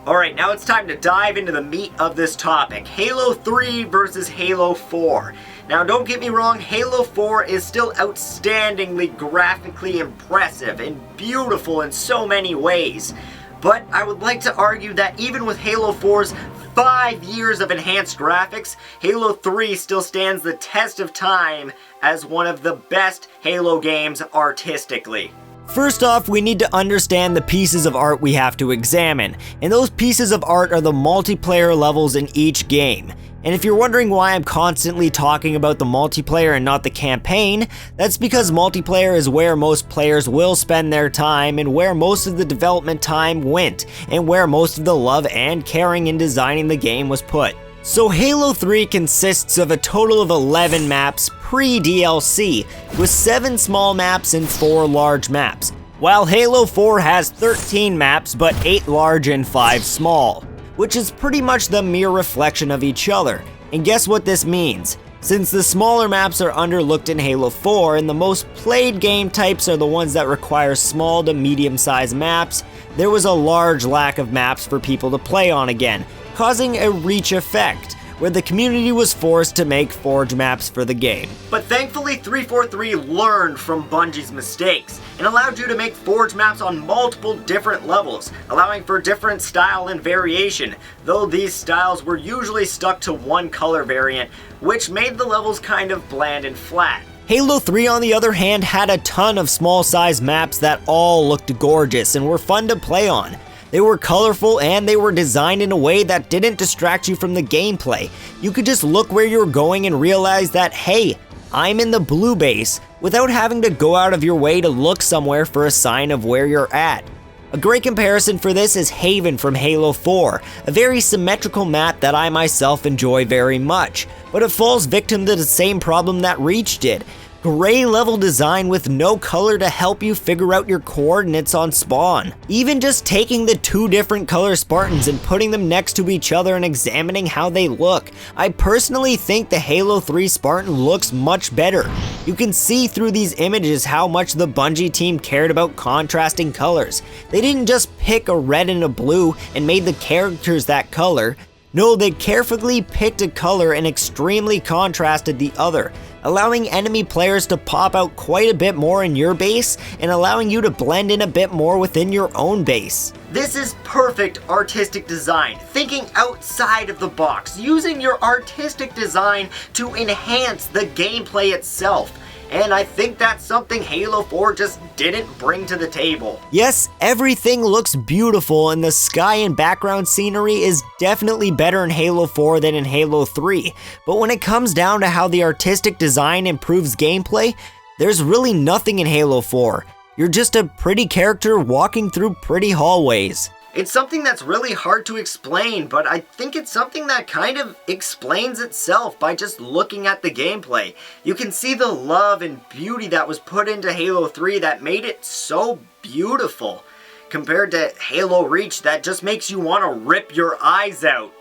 Alright, now it's time to dive into the meat of this topic. Halo 3 versus Halo 4. Now don't get me wrong, Halo 4 is still outstandingly graphically impressive and beautiful in so many ways. But I would like to argue that even with Halo 4's 5 years of enhanced graphics, Halo 3 still stands the test of time as one of the best Halo games artistically. First off, we need to understand the pieces of art we have to examine, and those pieces of art are the multiplayer levels in each game. And if you're wondering why I'm constantly talking about the multiplayer and not the campaign, that's because multiplayer is where most players will spend their time and where most of the development time went, and where most of the love and caring in designing the game was put. So Halo 3 consists of a total of 11 maps pre-DLC, with 7 small maps and 4 large maps, while Halo 4 has 13 maps but 8 large and 5 small, which is pretty much the mere reflection of each other. And guess what this means? Since the smaller maps are underlooked in Halo 4 and the most played game types are the ones that require small to medium sized maps, there was a large lack of maps for people to play on again, causing a Reach effect, where the community was forced to make Forge maps for the game. But thankfully 343 learned from Bungie's mistakes and allowed you to make Forge maps on multiple different levels, allowing for different style and variation, though these styles were usually stuck to one color variant, which made the levels kind of bland and flat. Halo 3 on the other hand had a ton of small size maps that all looked gorgeous and were fun to play on. They were colorful and they were designed in a way that didn't distract you from the gameplay. You could just look where you're going and realize that, hey, I'm in the blue base, without having to go out of your way to look somewhere for a sign of where you're at. A great comparison for this is Haven from Halo 4, a very symmetrical map that I myself enjoy very much, but it falls victim to the same problem that Reach did. Gray level design with no color to help you figure out your coordinates on spawn. Even just taking the 2 different color Spartans and putting them next to each other and examining how they look, I personally think the Halo 3 Spartan looks much better. You can see through these images how much the Bungie team cared about contrasting colors. They didn't just pick a red and a blue and made the characters that color. No, they carefully picked a color and extremely contrasted the other, allowing enemy players to pop out quite a bit more in your base and allowing you to blend in a bit more within your own base. This is perfect artistic design, thinking outside of the box, using your artistic design to enhance the gameplay itself. And I think that's something Halo 4 just didn't bring to the table. Yes, everything looks beautiful and the sky and background scenery is definitely better in Halo 4 than in Halo 3, but when it comes down to how the artistic design improves gameplay, there's really nothing in Halo 4. You're just a pretty character walking through pretty hallways. It's something that's really hard to explain, but I think it's something that kind of explains itself by just looking at the gameplay. You can see the love and beauty that was put into Halo 3 that made it so beautiful, compared to Halo Reach that just makes you want to rip your eyes out.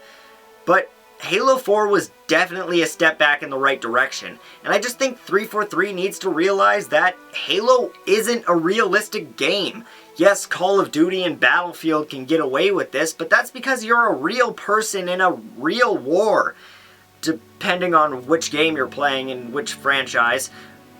But Halo 4 was definitely a step back in the right direction, and I just think 343 needs to realize that Halo isn't a realistic game. Yes, Call of Duty and Battlefield can get away with this, but that's because you're a real person in a real war, depending on which game you're playing and which franchise.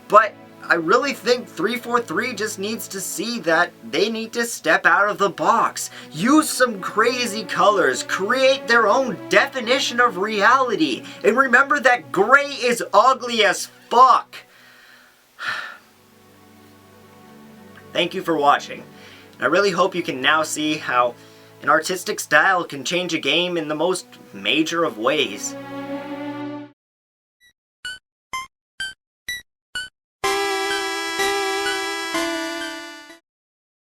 But I really think 343 just needs to see that they need to step out of the box. Use some crazy colors, create their own definition of reality, and remember that gray is ugly as fuck. Thank you for watching. I really hope you can now see how an artistic style can change a game in the most major of ways.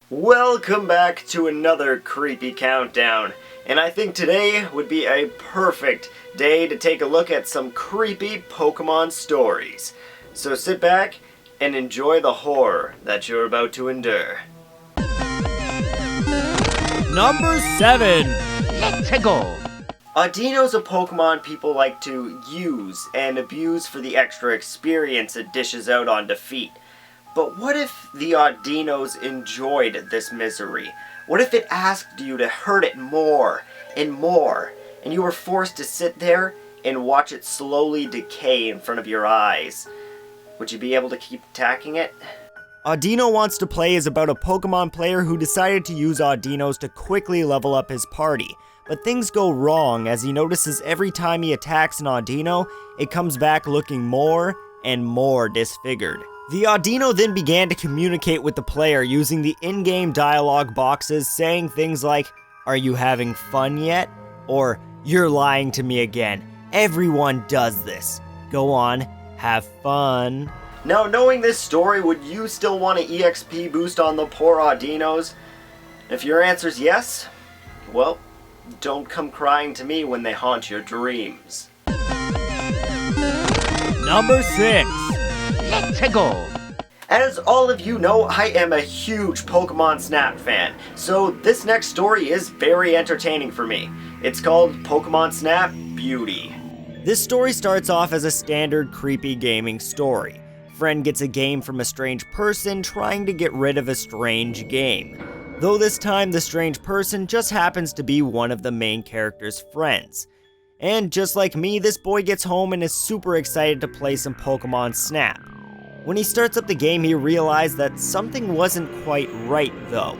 Welcome back to another creepy countdown, and I think today would be a perfect day to take a look at some creepy Pokemon stories. So sit back and enjoy the horror that you're about to endure. Number 7. Let's go. Audino's a Pokemon people like to use and abuse for the extra experience it dishes out on defeat. But what if the Audinos enjoyed this misery? What if it asked you to hurt it more and more, and you were forced to sit there and watch it slowly decay in front of your eyes? Would you be able to keep attacking it? Audino Wants to Play is about a Pokemon player who decided to use Audinos to quickly level up his party. But things go wrong as he notices every time he attacks an Audino, it comes back looking more and more disfigured. The Audino then began to communicate with the player using the in-game dialogue boxes, saying things like, "Are you having fun yet?" Or, "You're lying to me again. Everyone does this. Go on, have fun." Now, knowing this story, would you still want an EXP boost on the poor Audinos? If your answer's yes, well, don't come crying to me when they haunt your dreams. Number 6. Let's go. As all of you know, I am a huge Pokemon Snap fan, so this next story is very entertaining for me. It's called Pokemon Snap Beauty. This story starts off as a standard creepy gaming story. Friend gets a game from a strange person trying to get rid of a strange game. Though this time the strange person just happens to be one of the main character's friends. And just like me, this boy gets home and is super excited to play some Pokemon Snap. When he starts up the game, he realized that something wasn't quite right though.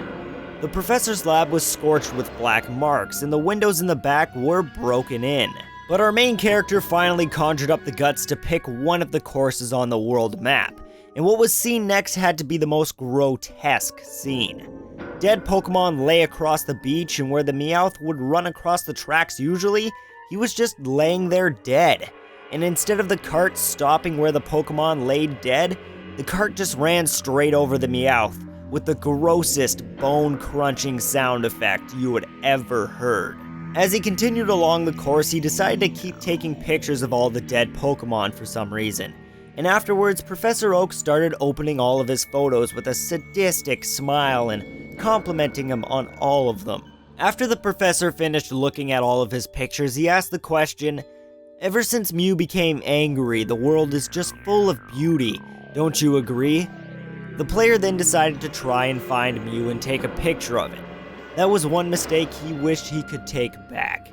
The professor's lab was scorched with black marks, and the windows in the back were broken in. But our main character finally conjured up the guts to pick one of the courses on the world map, and what was seen next had to be the most grotesque scene. Dead Pokemon lay across the beach, and where the Meowth would run across the tracks usually, he was just laying there dead. And instead of the cart stopping where the Pokemon lay dead, the cart just ran straight over the Meowth with the grossest bone-crunching sound effect you had ever heard. As he continued along the course, he decided to keep taking pictures of all the dead Pokemon for some reason. And afterwards, Professor Oak started opening all of his photos with a sadistic smile and complimenting him on all of them. After the professor finished looking at all of his pictures, he asked the question, "Ever since Mew became angry, the world is just full of beauty. Don't you agree?" The player then decided to try and find Mew and take a picture of it. That was one mistake he wished he could take back.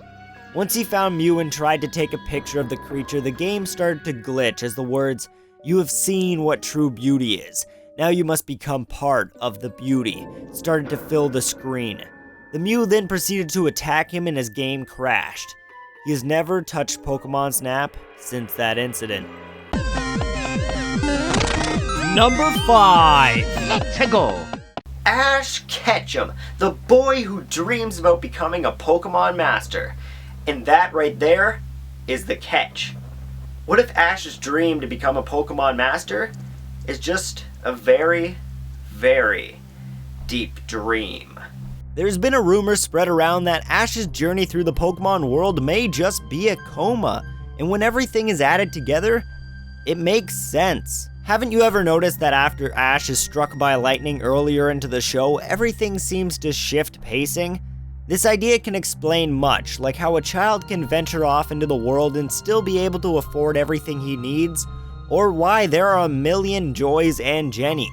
Once he found Mew and tried to take a picture of the creature, the game started to glitch as the words, "You have seen what true beauty is. Now you must become part of the beauty," started to fill the screen. The Mew then proceeded to attack him and his game crashed. He has never touched Pokemon Snap since that incident. Number 5. Let's go. Ash Ketchum, the boy who dreams about becoming a Pokemon Master. And that right there is the catch. What if Ash's dream to become a Pokemon Master is just a very, very deep dream? There's been a rumor spread around that Ash's journey through the Pokemon world may just be a coma, and when everything is added together, it makes sense. Haven't you ever noticed that after Ash is struck by lightning earlier into the show, everything seems to shift pacing? This idea can explain much, like how a child can venture off into the world and still be able to afford everything he needs, or why there are a million Joys and Jennies.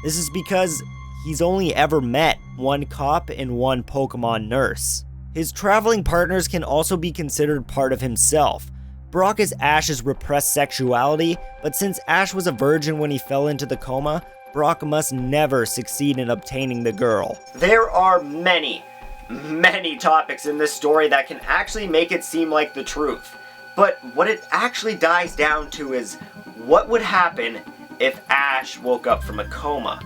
This is because he's only ever met one cop and one Pokemon nurse. His traveling partners can also be considered part of himself. Brock is Ash's repressed sexuality, but since Ash was a virgin when he fell into the coma, Brock must never succeed in obtaining the girl. There are many topics in this story that can actually make it seem like the truth. But what it actually dies down to is what would happen if Ash woke up from a coma.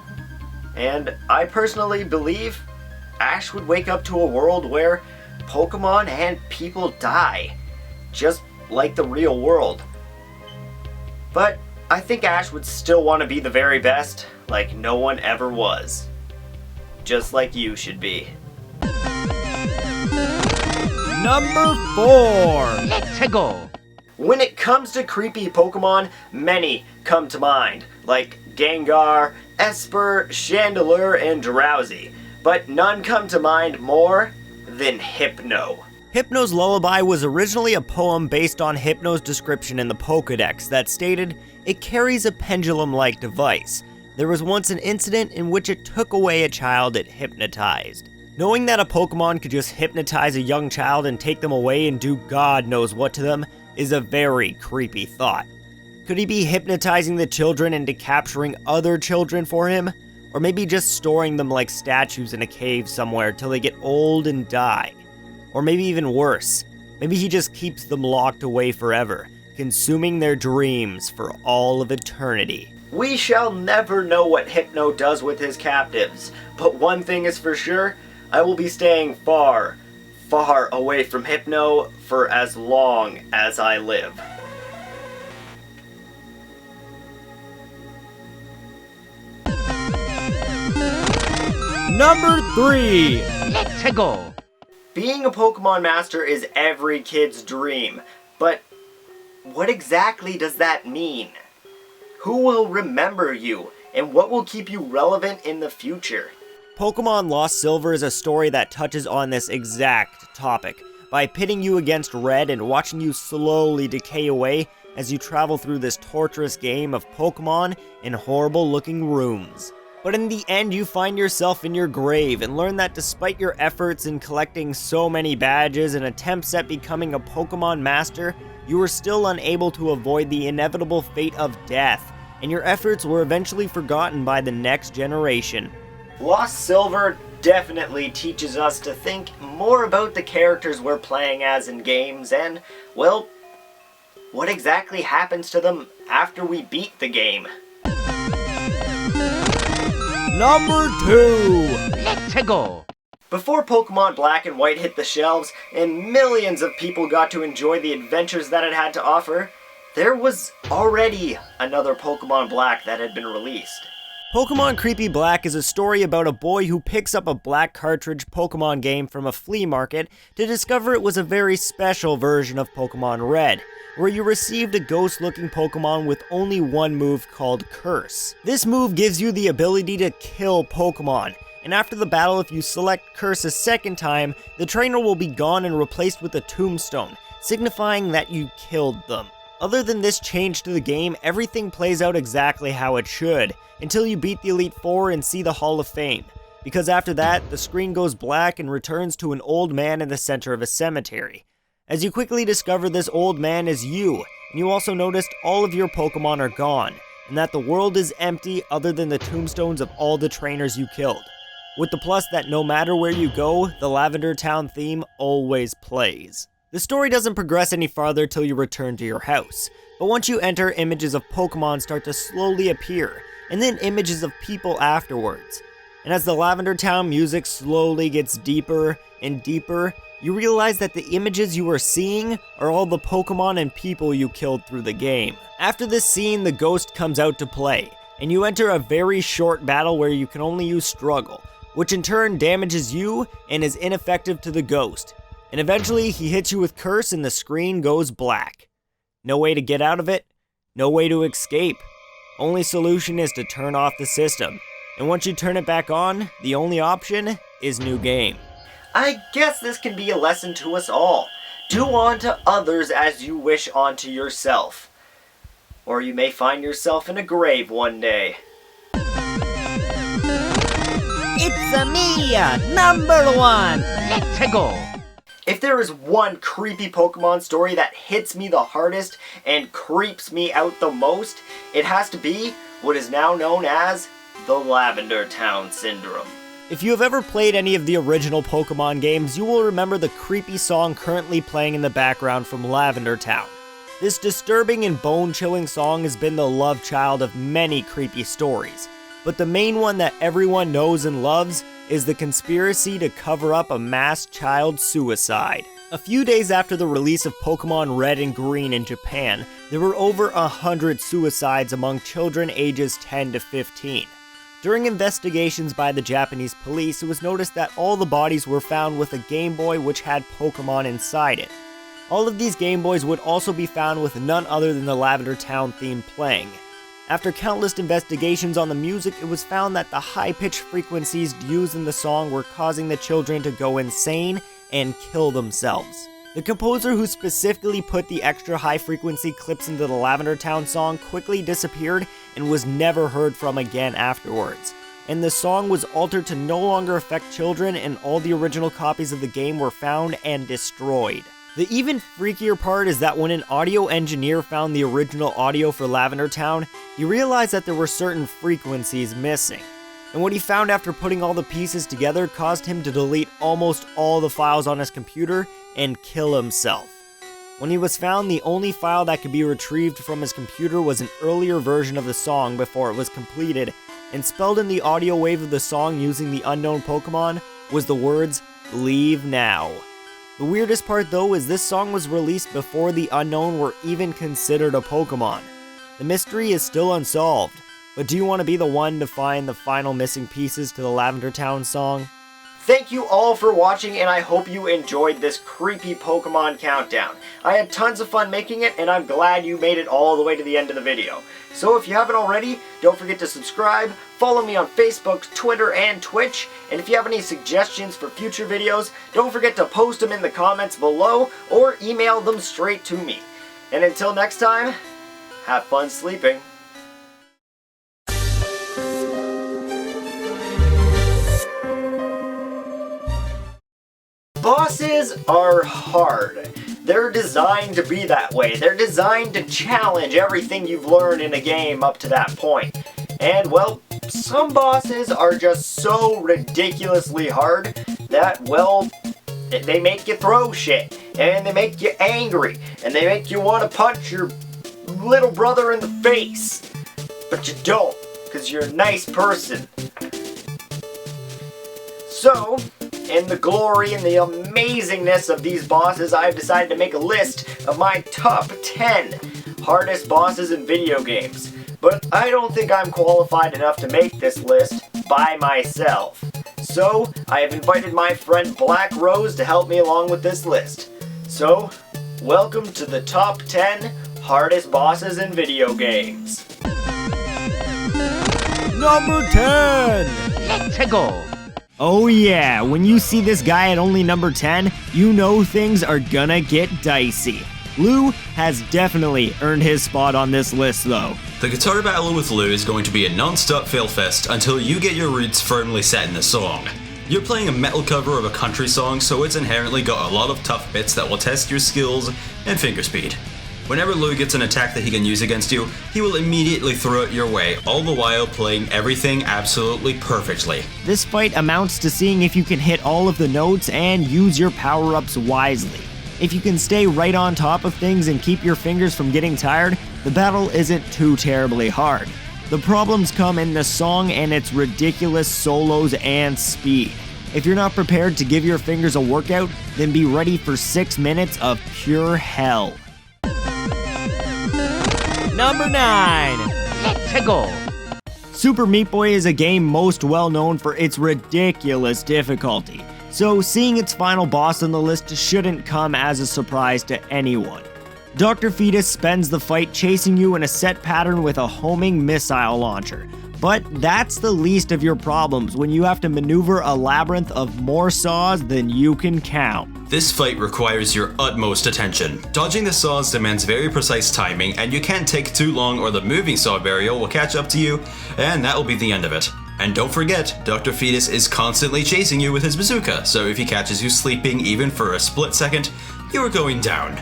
And I personally believe Ash would wake up to a world where Pokemon and people die, just like the real world. But I think Ash would still want to be the very best, like no one ever was. Just like you should be. Number 4. Let's go. When it comes to creepy Pokemon, many come to mind, like Gengar, Esper, Chandelure, and Drowsy, but none come to mind more than Hypno. Hypno's lullaby was originally a poem based on Hypno's description in the Pokédex that stated, "It carries a pendulum-like device. There was once an incident in which it took away a child it hypnotized." Knowing that a Pokemon could just hypnotize a young child and take them away and do God knows what to them is a very creepy thought. Could he be hypnotizing the children into capturing other children for him? Or maybe just storing them like statues in a cave somewhere till they get old and die? Or maybe even worse, maybe he just keeps them locked away forever, consuming their dreams for all of eternity. We shall never know what Hypno does with his captives, but one thing is for sure, I will be staying far, far away from Hypno for as long as I live. Number 3. Let's go. Being a Pokemon Master is every kid's dream, but what exactly does that mean? Who will remember you, and what will keep you relevant in the future? Pokemon Lost Silver is a story that touches on this exact topic, by pitting you against Red and watching you slowly decay away as you travel through this torturous game of Pokemon in horrible-looking rooms. But in the end, you find yourself in your grave and learn that despite your efforts in collecting so many badges and attempts at becoming a Pokemon Master, you were still unable to avoid the inevitable fate of death, and your efforts were eventually forgotten by the next generation. Lost Silver definitely teaches us to think more about the characters we're playing as in games and, well, what exactly happens to them after we beat the game. Number 2. Let's go. Before Pokemon Black and White hit the shelves and millions of people got to enjoy the adventures that it had to offer, there was already another Pokemon Black that had been released. Pokemon Creepy Black is a story about a boy who picks up a black cartridge Pokemon game from a flea market to discover it was a very special version of Pokemon Red, where you received a ghost-looking Pokemon with only one move called Curse. This move gives you the ability to kill Pokemon, and after the battle, if you select Curse a second time, the trainer will be gone and replaced with a tombstone, signifying that you killed them. Other than this change to the game, everything plays out exactly how it should, until you beat the Elite Four and see the Hall of Fame, because after that, the screen goes black and returns to an old man in the center of a cemetery. As you quickly discover this old man is you, and you also noticed all of your Pokemon are gone, and that the world is empty other than the tombstones of all the trainers you killed. With the plus that no matter where you go, the Lavender Town theme always plays. The story doesn't progress any farther till you return to your house, but once you enter, images of Pokemon start to slowly appear, and then images of people afterwards. And as the Lavender Town music slowly gets deeper and deeper, you realize that the images you are seeing are all the Pokemon and people you killed through the game. After this scene, the ghost comes out to play, and you enter a very short battle where you can only use Struggle, which in turn damages you and is ineffective to the ghost. And eventually he hits you with Curse and the screen goes black. No way to get out of it, no way to escape. Only solution is to turn off the system. And once you turn it back on, the only option is new game. I guess this can be a lesson to us all. Do unto others as you wish unto yourself. Or you may find yourself in a grave one day. It's me, number 1. Let's go. If there is one creepy Pokemon story that hits me the hardest and creeps me out the most, it has to be what is now known as the Lavender Town Syndrome. If you have ever played any of the original Pokemon games, you will remember the creepy song currently playing in the background from Lavender Town. This disturbing and bone-chilling song has been the love child of many creepy stories, but the main one that everyone knows and loves is the conspiracy to cover up a mass child suicide. A few days after the release of Pokemon Red and Green in Japan, there were over 100 suicides among children ages 10 to 15. During investigations by the Japanese police, it was noticed that all the bodies were found with a Game Boy which had Pokemon inside it. All of these Game Boys would also be found with none other than the Lavender Town theme playing. After countless investigations on the music, it was found that the high-pitched frequencies used in the song were causing the children to go insane and kill themselves. The composer who specifically put the extra high-frequency clips into the Lavender Town song quickly disappeared and was never heard from again afterwards. And the song was altered to no longer affect children, and all the original copies of the game were found and destroyed. The even freakier part is that when an audio engineer found the original audio for Lavender Town, he realized that there were certain frequencies missing. And what he found after putting all the pieces together caused him to delete almost all the files on his computer and kill himself. When he was found, the only file that could be retrieved from his computer was an earlier version of the song before it was completed, and spelled in the audio wave of the song using the unknown Pokemon was the words, "Leave now." The weirdest part though is this song was released before the Unknown were even considered a Pokemon. The mystery is still unsolved, but do you want to be the one to find the final missing pieces to the Lavender Town song? Thank you all for watching, and I hope you enjoyed this creepy Pokemon countdown. I had tons of fun making it, and I'm glad you made it all the way to the end of the video. So if you haven't already, don't forget to subscribe, follow me on Facebook, Twitter, and Twitch, and if you have any suggestions for future videos, don't forget to post them in the comments below, or email them straight to me. And until next time, have fun sleeping. Bosses are hard. They're designed to be that way. They're designed to challenge everything you've learned in a game up to that point. And, well, some bosses are just so ridiculously hard that, well, they make you throw shit, and they make you angry, and they make you want to punch your little brother in the face. But you don't, because you're a nice person. So, in the glory and the amazingness of these bosses, I've decided to make a list of my top 10 hardest bosses in video games. But I don't think I'm qualified enough to make this list by myself. So, I have invited my friend Black Rose to help me along with this list. So, welcome to the top 10 hardest bosses in video games. Number 10! Let's go! Oh yeah, when you see this guy at only number 10, you know things are gonna get dicey. Lou has definitely earned his spot on this list though. The guitar battle with Lou is going to be a non-stop failfest until you get your roots firmly set in the song. You're playing a metal cover of a country song, so it's inherently got a lot of tough bits that will test your skills and finger speed. Whenever Lou gets an attack that he can use against you, he will immediately throw it your way, all the while playing everything absolutely perfectly. This fight amounts to seeing if you can hit all of the notes and use your power-ups wisely. If you can stay right on top of things and keep your fingers from getting tired, the battle isn't too terribly hard. The problems come in the song and its ridiculous solos and speed. If you're not prepared to give your fingers a workout, then be ready for 6 minutes of pure hell. Number 9. Let's go! Super Meat Boy is a game most well known for its ridiculous difficulty, so seeing its final boss on the list shouldn't come as a surprise to anyone. Dr. Fetus spends the fight chasing you in a set pattern with a homing missile launcher, but that's the least of your problems when you have to maneuver a labyrinth of more saws than you can count. This fight requires your utmost attention. Dodging the saws demands very precise timing, and you can't take too long or the moving saw barrier will catch up to you, and that'll be the end of it. And don't forget, Dr. Fetus is constantly chasing you with his bazooka, so if he catches you sleeping even for a split second, you're going down.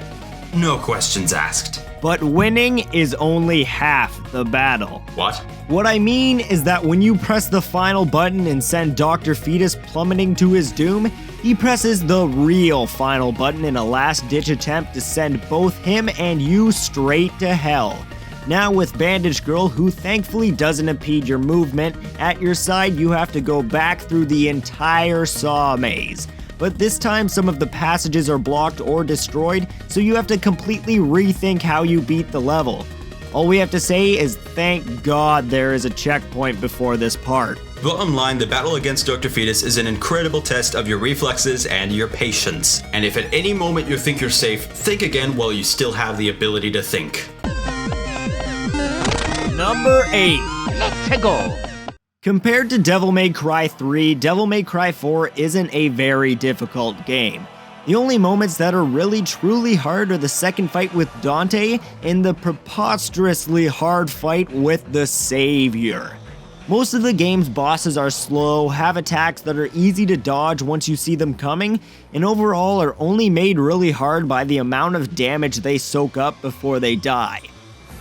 No questions asked. But winning is only half the battle. What? What I mean is that when you press the final button and send Dr. Fetus plummeting to his doom, he presses the real final button in a last-ditch attempt to send both him and you straight to hell. Now with Bandage Girl, who thankfully doesn't impede your movement, at your side you have to go back through the entire saw maze. But this time some of the passages are blocked or destroyed, so you have to completely rethink how you beat the level. All we have to say is thank God there is a checkpoint before this part. Bottom line, the battle against Dr. Fetus is an incredible test of your reflexes and your patience. And if at any moment you think you're safe, think again while you still have the ability to think. Number 8. Let's go. Compared to Devil May Cry 3, Devil May Cry 4 isn't a very difficult game. The only moments that are really truly hard are the second fight with Dante and the preposterously hard fight with the Savior. Most of the game's bosses are slow, have attacks that are easy to dodge once you see them coming, and overall are only made really hard by the amount of damage they soak up before they die.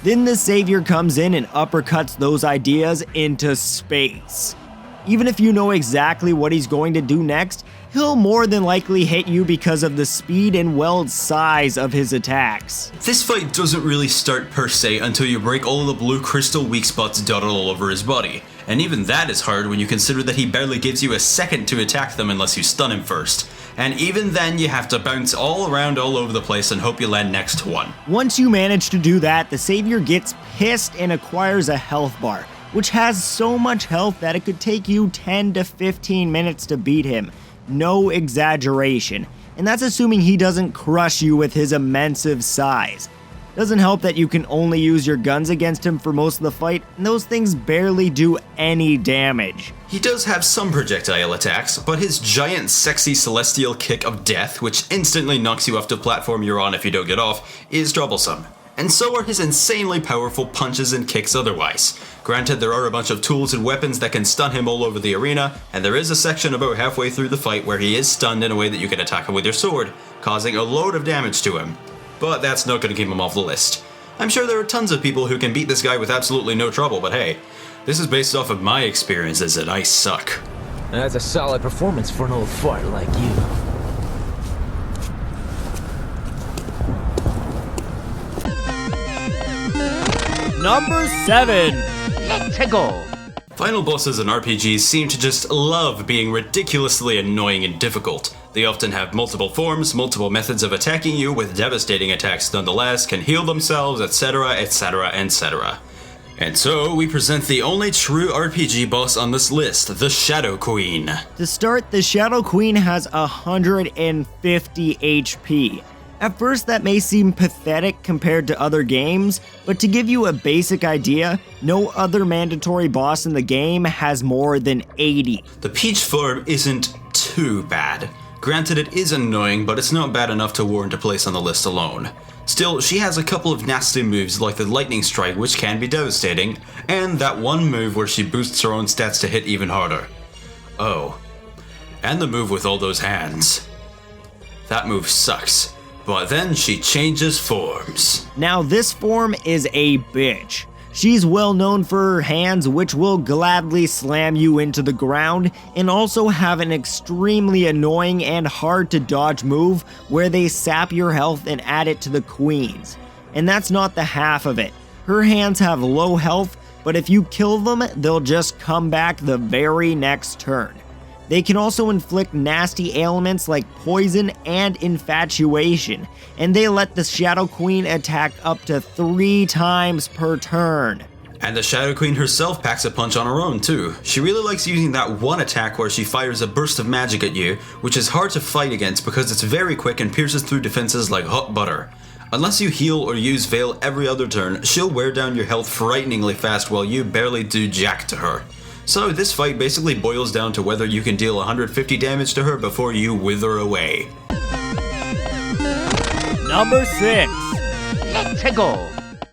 Then the Savior comes in and uppercuts those ideas into space. Even if you know exactly what he's going to do next, he'll more than likely hit you because of the speed and size of his attacks. This fight doesn't really start per se until you break all of the blue crystal weak spots dotted all over his body. And even that is hard when you consider that he barely gives you a second to attack them unless you stun him first. And even then you have to bounce all around all over the place and hope you land next to one. Once you manage to do that, the Savior gets pissed and acquires a health bar, which has so much health that it could take you 10 to 15 minutes to beat him. No exaggeration. And that's assuming he doesn't crush you with his immense size. Doesn't help that you can only use your guns against him for most of the fight, and those things barely do any damage. He does have some projectile attacks, but his giant sexy celestial kick of death, which instantly knocks you off the platform you're on if you don't get off, is troublesome. And so are his insanely powerful punches and kicks otherwise. Granted, there are a bunch of tools and weapons that can stun him all over the arena, and there is a section about halfway through the fight where he is stunned in a way that you can attack him with your sword, causing a load of damage to him. But that's not going to keep him off the list. I'm sure there are tons of people who can beat this guy with absolutely no trouble, but hey, this is based off of my experiences and I suck. That's a solid performance for an old fart like you. Number 7. Let's go. Final bosses in RPGs seem to just love being ridiculously annoying and difficult. They often have multiple forms, multiple methods of attacking you with devastating attacks nonetheless, can heal themselves, etc, etc, etc. And so, we present the only true RPG boss on this list, the Shadow Queen. To start, the Shadow Queen has 150 HP. At first that may seem pathetic compared to other games, but to give you a basic idea, no other mandatory boss in the game has more than 80. The Peach form isn't too bad. Granted, it is annoying, but it's not bad enough to warrant a place on the list alone. Still, she has a couple of nasty moves like the Lightning Strike, which can be devastating, and that one move where she boosts her own stats to hit even harder. Oh, and the move with all those hands. That move sucks. But then she changes forms. Now this form is a bitch. She's well known for her hands, which will gladly slam you into the ground, and also have an extremely annoying and hard to dodge move where they sap your health and add it to the queen's. And that's not the half of it. Her hands have low health, but if you kill them, they'll just come back the very next turn. They can also inflict nasty ailments like poison and infatuation, and they let the Shadow Queen attack up to 3 times per turn. And the Shadow Queen herself packs a punch on her own too. She really likes using that one attack where she fires a burst of magic at you, which is hard to fight against because it's very quick and pierces through defenses like hot butter. Unless you heal or use Veil every other turn, she'll wear down your health frighteningly fast while you barely do jack to her. So this fight basically boils down to whether you can deal 150 damage to her before you wither away. Number 6. Let's go.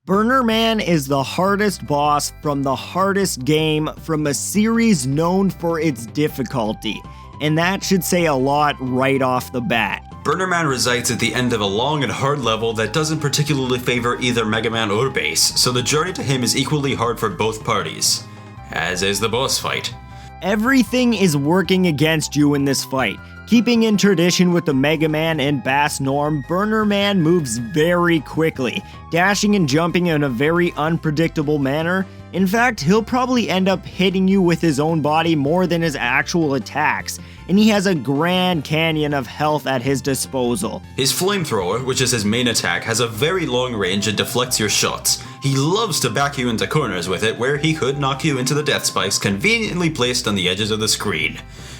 Burner Man is the hardest boss from the hardest game from a series known for its difficulty, and that should say a lot right off the bat. Burner Man resides at the end of a long and hard level that doesn't particularly favor either Mega Man or Bass, so the journey to him is equally hard for both parties, as is the boss fight. Everything is working against you in this fight. Keeping in tradition with the Mega Man and Bass norm, Burner Man moves very quickly, dashing and jumping in a very unpredictable manner. In fact, he'll probably end up hitting you with his own body more than his actual attacks, and he has a Grand Canyon of health at his disposal. His flamethrower, which is his main attack, has a very long range and deflects your shots. He loves to back you into corners with it, where he could knock you into the death spikes conveniently placed on the edges of the screen.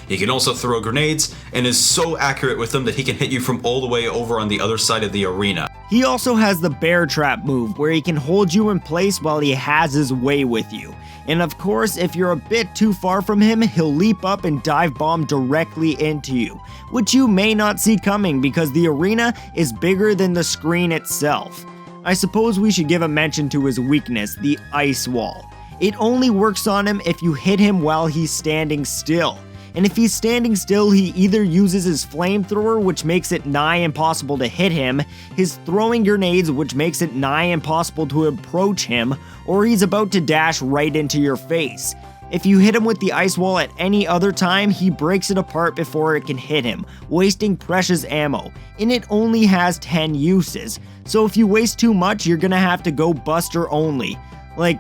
He can also throw grenades, and is so accurate with them that he can hit you from all the way over on the other side of the arena. He also has the bear trap move, where he can hold you in place while he has his way with you. And of course, if you're a bit too far from him, he'll leap up and dive bomb directly into you, which you may not see coming because the arena is bigger than the screen itself. I suppose we should give a mention to his weakness, the ice wall. It only works on him if you hit him while he's standing still. And if he's standing still, he either uses his flamethrower, which makes it nigh impossible to hit him, his throwing grenades, which makes it nigh impossible to approach him, or he's about to dash right into your face. If you hit him with the ice wall at any other time, he breaks it apart before it can hit him, wasting precious ammo, and it only has 10 uses. So if you waste too much, you're gonna have to go Buster only. Like,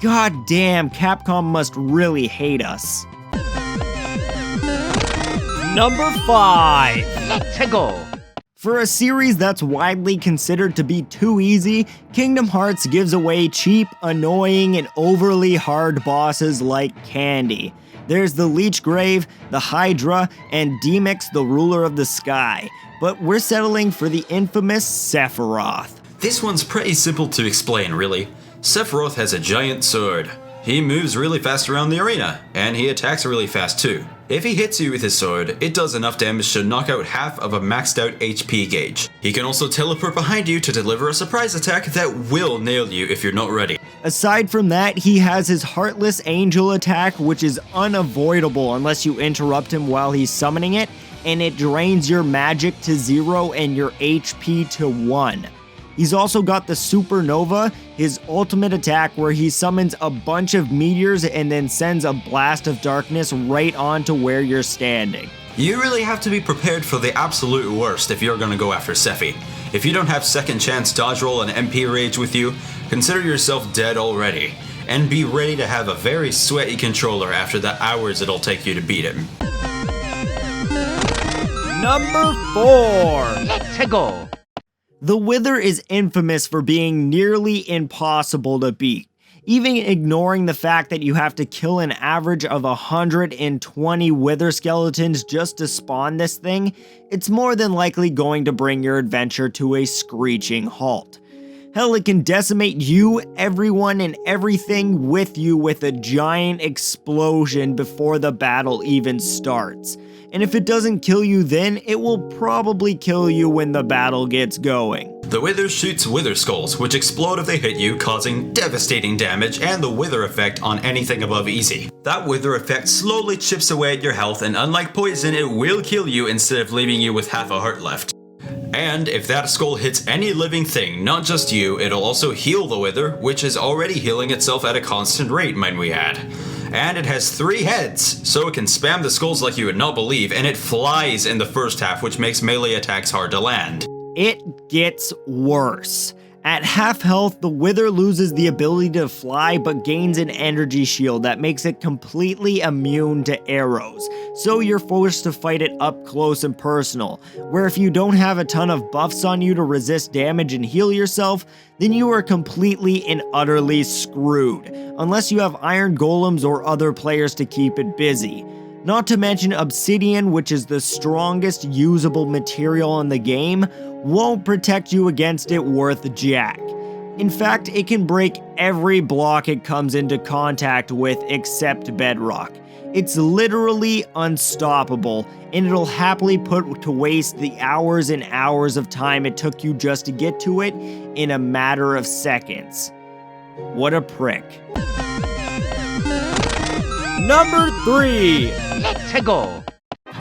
goddamn, Capcom must really hate us. Number 5. Let's go. For a series that's widely considered to be too easy, Kingdom Hearts gives away cheap, annoying, and overly hard bosses like candy. There's the Leech Grave, the Hydra, and Demyx, the Ruler of the Sky. But we're settling for the infamous Sephiroth. This one's pretty simple to explain, really. Sephiroth has a giant sword. He moves really fast around the arena, and he attacks really fast too. If he hits you with his sword, it does enough damage to knock out half of a maxed out HP gauge. He can also teleport behind you to deliver a surprise attack that will nail you if you're not ready. Aside from that, he has his Heartless Angel attack, which is unavoidable unless you interrupt him while he's summoning it, and it drains your magic to 0 and your HP to 1. He's also got the Supernova, his ultimate attack where he summons a bunch of meteors and then sends a blast of darkness right onto where you're standing. You really have to be prepared for the absolute worst if you're gonna go after Sephi. If you don't have second chance dodge roll and MP rage with you, consider yourself dead already, and be ready to have a very sweaty controller after the hours it'll take you to beat him. Number 4. Let's go. The Wither is infamous for being nearly impossible to beat. Even ignoring the fact that you have to kill an average of 120 Wither skeletons just to spawn this thing, it's more than likely going to bring your adventure to a screeching halt. Hell, it can decimate you, everyone, and everything with you with a giant explosion before the battle even starts. And if it doesn't kill you then, it will probably kill you when the battle gets going. The Wither shoots Wither Skulls, which explode if they hit you, causing devastating damage and the Wither effect on anything above easy. That Wither effect slowly chips away at your health, and unlike poison, it will kill you instead of leaving you with half a heart left. And if that skull hits any living thing, not just you, it'll also heal the Wither, which is already healing itself at a constant rate, might we add. And it has 3 heads, so it can spam the skulls like you would not believe, and it flies in the first half, which makes melee attacks hard to land. It gets worse. At half health, the Wither loses the ability to fly but gains an energy shield that makes it completely immune to arrows, so you're forced to fight it up close and personal, where if you don't have a ton of buffs on you to resist damage and heal yourself, then you are completely and utterly screwed, unless you have iron golems or other players to keep it busy. Not to mention obsidian, which is the strongest usable material in the game, won't protect you against it worth jack. In fact, it can break every block it comes into contact with except bedrock. It's literally unstoppable, and it'll happily put to waste the hours and hours of time it took you just to get to it in a matter of seconds. What a prick. Number 3. Let's go.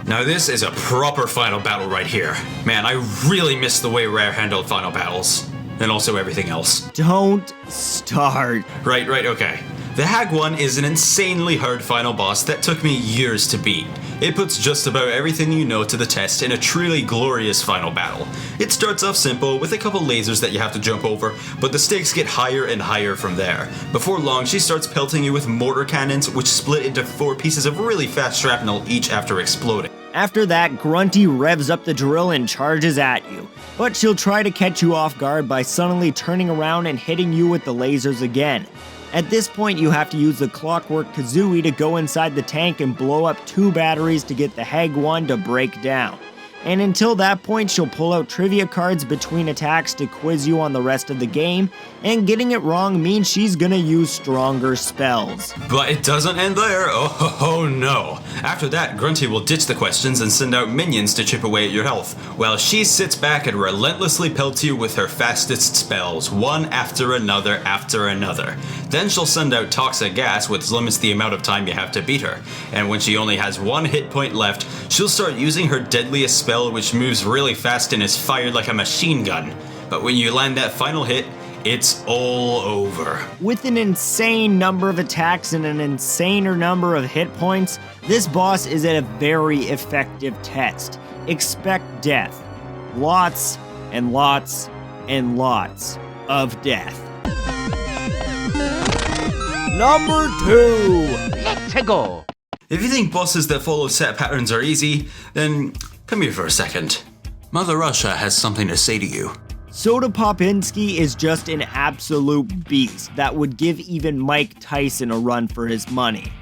Now this is a proper final battle right here. Man, I really miss the way Rare handled final battles. And also everything else. Don't start. Right, okay. The Hag one is an insanely hard final boss that took me years to beat. It puts just about everything you know to the test in a truly glorious final battle. It starts off simple with a couple lasers that you have to jump over, but the stakes get higher and higher from there. Before long, she starts pelting you with mortar cannons, which split into 4 pieces of really fast shrapnel each after exploding. After that, Grunty revs up the drill and charges at you, but she'll try to catch you off guard by suddenly turning around and hitting you with the lasers again. At this point, you have to use the Clockwork Kazooie to go inside the tank and blow up 2 batteries to get the Hag 1 to break down. And until that point, she'll pull out trivia cards between attacks to quiz you on the rest of the game, and getting it wrong means she's gonna use stronger spells. But it doesn't end there, oh no. After that, Grunty will ditch the questions and send out minions to chip away at your health, while she sits back and relentlessly pelts you with her fastest spells, one after another after another. Then she'll send out toxic gas, which limits the amount of time you have to beat her, and when she only has 1 hit point left, she'll start using her deadliest spell, which moves really fast and is fired like a machine gun. But when you land that final hit, it's all over. With an insane number of attacks and an insaner number of hit points, this boss is a very effective test. Expect death. Lots and lots and lots of death. Number 2. Let's go. If you think bosses that follow set patterns are easy, then come here for a second. Mother Russia has something to say to you. Soda Popinski is just an absolute beast that would give even Mike Tyson a run for his money.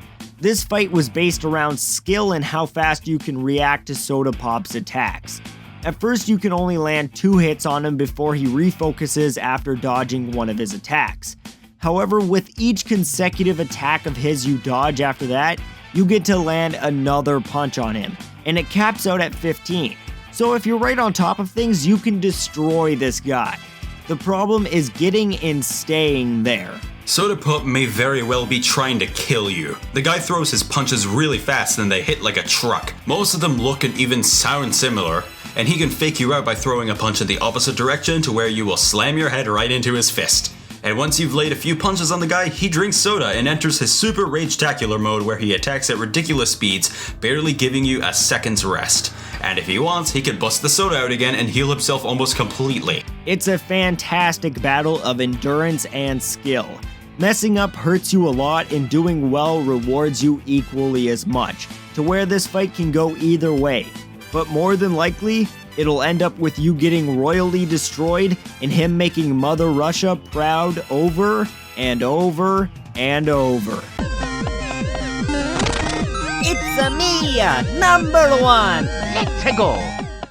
This fight was based around skill and how fast you can react to Soda Pop's attacks. At first you can only land 2 hits on him before he refocuses after dodging one of his attacks. However, with each consecutive attack of his you dodge after that, you get to land another punch on him, and it caps out at 15. So if you're right on top of things, you can destroy this guy. The problem is getting and staying there. Soda Pop may very well be trying to kill you. The guy throws his punches really fast and they hit like a truck. Most of them look and even sound similar, and he can fake you out by throwing a punch in the opposite direction to where you will slam your head right into his fist. And once you've laid a few punches on the guy, he drinks soda and enters his super rage-tacular mode where he attacks at ridiculous speeds, barely giving you a second's rest. And if he wants, he can bust the soda out again and heal himself almost completely. It's a fantastic battle of endurance and skill. Messing up hurts you a lot and doing well rewards you equally as much, to where this fight can go either way. But more than likely, it'll end up with you getting royally destroyed and him making Mother Russia proud over and over and over. It's me, number 1. Let's go.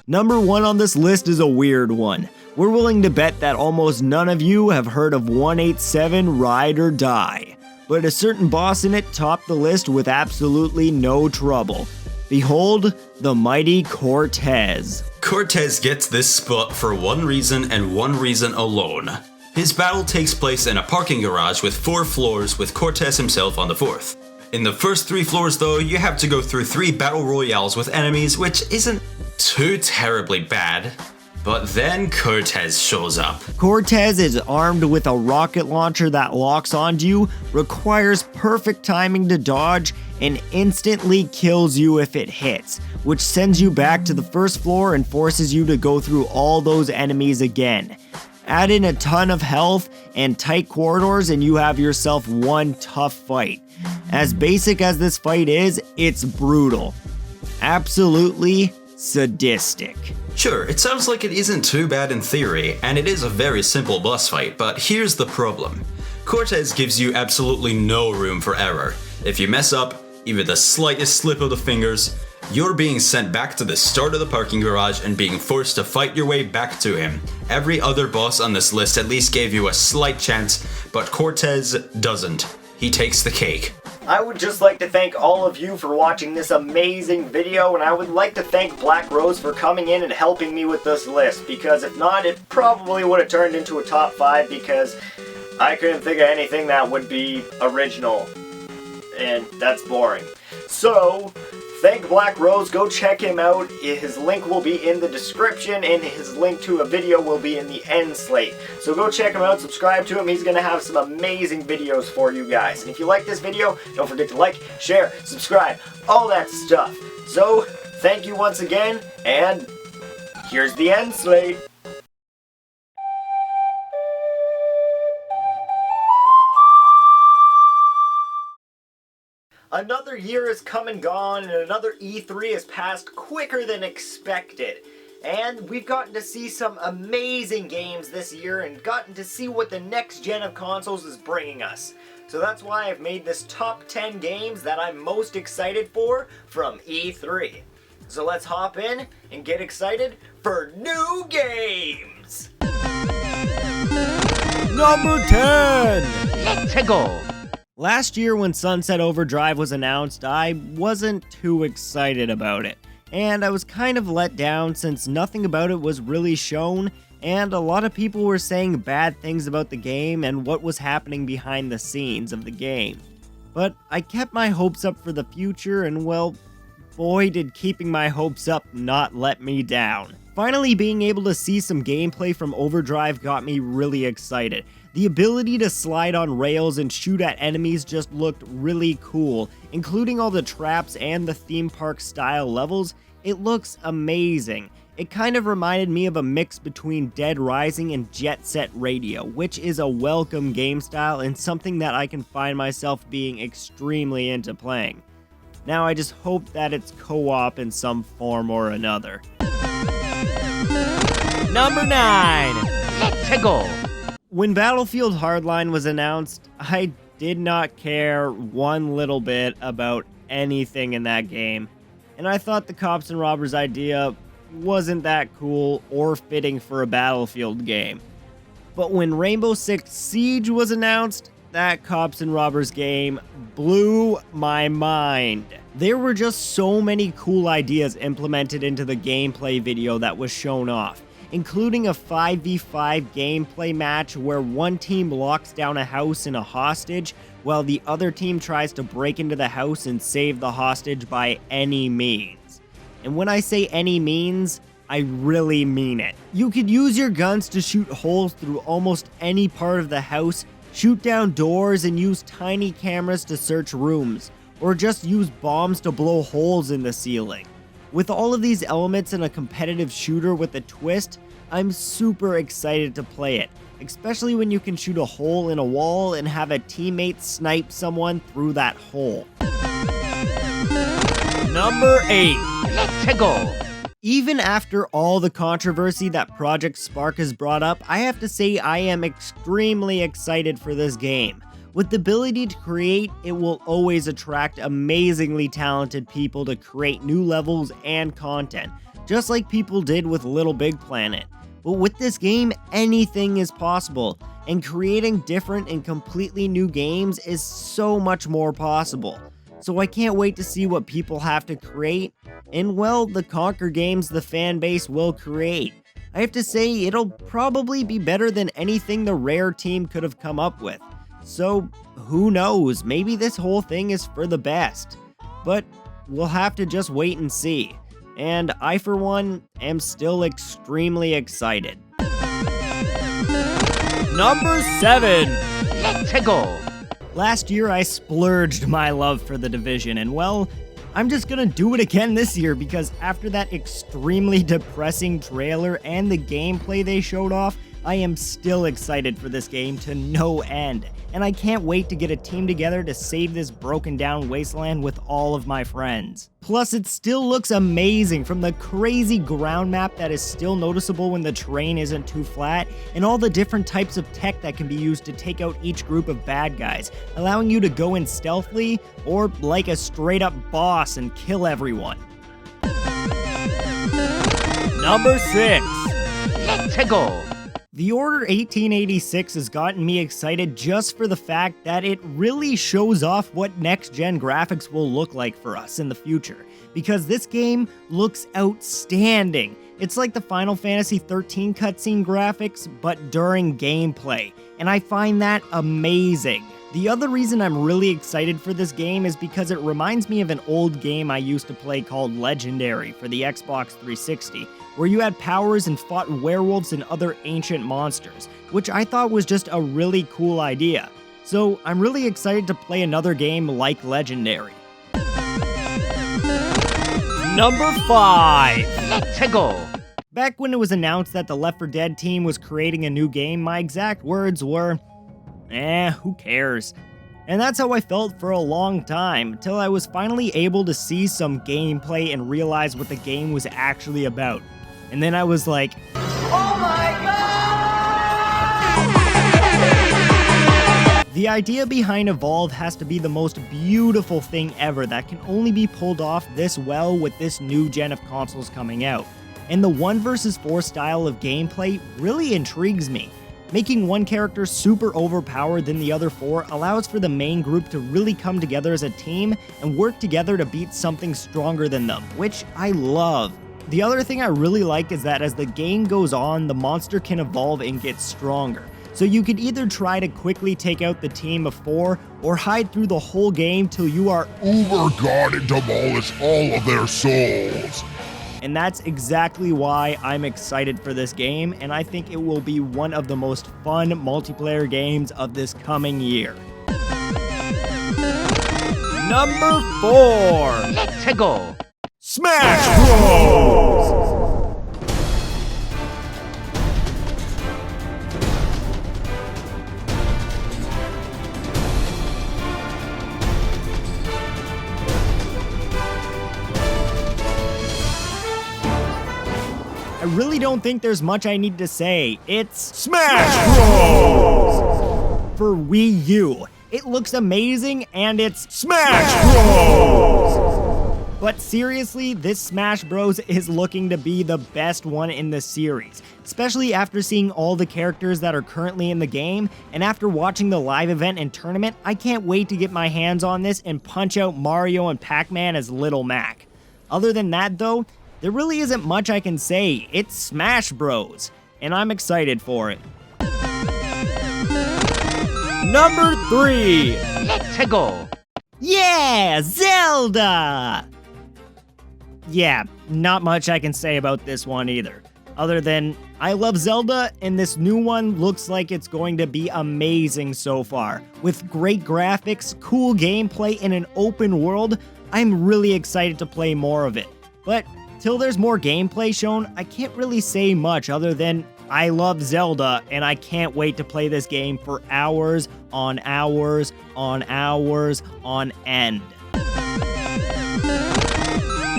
Number 1 on this list is a weird one. We're willing to bet that almost none of you have heard of 187 Ride or Die, but a certain boss in it topped the list with absolutely no trouble. Behold, the mighty Cortez. Cortez gets this spot for one reason and one reason alone. His battle takes place in a parking garage with 4 floors with Cortez himself on the 4th. In the first 3 floors though, you have to go through 3 battle royales with enemies, which isn't too terribly bad. But then Cortez shows up. Cortez is armed with a rocket launcher that locks onto you, requires perfect timing to dodge, and instantly kills you if it hits, which sends you back to the first floor and forces you to go through all those enemies again. Add in a ton of health and tight corridors and you have yourself one tough fight. As basic as this fight is, it's brutal. Absolutely sadistic. Sure, it sounds like it isn't too bad in theory, and it is a very simple boss fight, but here's the problem. Cortez gives you absolutely no room for error. If you mess up, even the slightest slip of the fingers, you're being sent back to the start of the parking garage and being forced to fight your way back to him. Every other boss on this list at least gave you a slight chance, but Cortez doesn't. He takes the cake. I would just like to thank all of you for watching this amazing video, and I would like to thank Black Rose for coming in and helping me with this list, because if not, it probably would have turned into a top 5 because I couldn't think of anything that would be original, and that's boring. So, thank Black Rose, go check him out. His link will be in the description, and his link to a video will be in the end slate. So go check him out, subscribe to him, he's going to have some amazing videos for you guys. And if you like this video, don't forget to like, share, subscribe, all that stuff. So, thank you once again, and here's the end slate. Another year has come and gone, and another E3 has passed quicker than expected. And we've gotten to see some amazing games this year and gotten to see what the next gen of consoles is bringing us. So that's why I've made this top 10 games that I'm most excited for from E3. So let's hop in and get excited for new games! Number 10! Let's go! Last year when Sunset Overdrive was announced, I wasn't too excited about it. And I was kind of let down since nothing about it was really shown, and a lot of people were saying bad things about the game and what was happening behind the scenes of the game. But I kept my hopes up for the future, and well, boy did keeping my hopes up not let me down. Finally being able to see some gameplay from Overdrive got me really excited. The ability to slide on rails and shoot at enemies just looked really cool, including all the traps and the theme park style levels. It looks amazing. It kind of reminded me of a mix between Dead Rising and Jet Set Radio, which is a welcome game style and something that I can find myself being extremely into playing. Now I just hope that it's co-op in some form or another. Number 9! Let's go! When Battlefield Hardline was announced, I did not care one little bit about anything in that game, and I thought the Cops and Robbers idea wasn't that cool or fitting for a Battlefield game. But when Rainbow Six Siege was announced, that Cops and Robbers game blew my mind. There were just so many cool ideas implemented into the gameplay video that was shown off, including a 5v5 gameplay match where one team locks down a house and a hostage, while the other team tries to break into the house and save the hostage by any means. And when I say any means, I really mean it. You could use your guns to shoot holes through almost any part of the house, shoot down doors, and use tiny cameras to search rooms, or just use bombs to blow holes in the ceiling. With all of these elements in a competitive shooter with a twist, I'm super excited to play it, especially when you can shoot a hole in a wall and have a teammate snipe someone through that hole. Number 8! Let's go! Even after all the controversy that Project Spark has brought up, I have to say I am extremely excited for this game. With the ability to create, it will always attract amazingly talented people to create new levels and content, just like people did with Little Big Planet. But with this game, anything is possible, and creating different and completely new games is so much more possible. So I can't wait to see what people have to create, and well, the Conquer games the fan base will create. I have to say, it'll probably be better than anything the Rare team could have come up with. So, who knows, maybe this whole thing is for the best. But we'll have to just wait and see. And I, for one, am still extremely excited. Number 7! Let's go! Last year I splurged my love for The Division, and well, I'm just gonna do it again this year because after that extremely depressing trailer and the gameplay they showed off, I am still excited for this game to no end, and I can't wait to get a team together to save this broken down wasteland with all of my friends. Plus, it still looks amazing, from the crazy ground map that is still noticeable when the terrain isn't too flat, and all the different types of tech that can be used to take out each group of bad guys, allowing you to go in stealthily or like a straight up boss and kill everyone. Number 6. Let's go! The Order 1886 has gotten me excited just for the fact that it really shows off what next-gen graphics will look like for us in the future, because this game looks outstanding. It's like the Final Fantasy XIII cutscene graphics, but during gameplay, and I find that amazing. The other reason I'm really excited for this game is because it reminds me of an old game I used to play called Legendary for the Xbox 360, where you had powers and fought werewolves and other ancient monsters, which I thought was just a really cool idea. So I'm really excited to play another game like Legendary. Number 5. Let's go. Back when it was announced that the Left 4 Dead team was creating a new game, my exact words were, who cares? And that's how I felt for a long time, until I was finally able to see some gameplay and realize what the game was actually about. And then I was like, oh my god! The idea behind Evolve has to be the most beautiful thing ever that can only be pulled off this well with this new gen of consoles coming out. And the 1 versus 4 style of gameplay really intrigues me. Making one character super overpowered than the other 4 allows for the main group to really come together as a team and work together to beat something stronger than them, which I love. The other thing I really like is that as the game goes on, the monster can evolve and get stronger. So you could either try to quickly take out the team of 4, or hide through the whole game till you are Uber God and demolish all of their souls. And that's exactly why I'm excited for this game, and I think it will be one of the most fun multiplayer games of this coming year. Number 4. Let's go. Smash Bros! I really don't think there's much I need to say. It's Smash Bros! For Wii U. It looks amazing, and it's Smash Bros! But seriously, this Smash Bros is looking to be the best one in the series, especially after seeing all the characters that are currently in the game, and after watching the live event and tournament, I can't wait to get my hands on this and punch out Mario and Pac-Man as Little Mac. Other than that though, there really isn't much I can say. It's Smash Bros, and I'm excited for it. Number 3. Let's go. Yeah, Zelda! Yeah, not much I can say about this one either. Other than, I love Zelda, and this new one looks like it's going to be amazing so far. With great graphics, cool gameplay, and an open world, I'm really excited to play more of it. But till there's more gameplay shown, I can't really say much other than I love Zelda, and I can't wait to play this game for hours on hours on hours on end.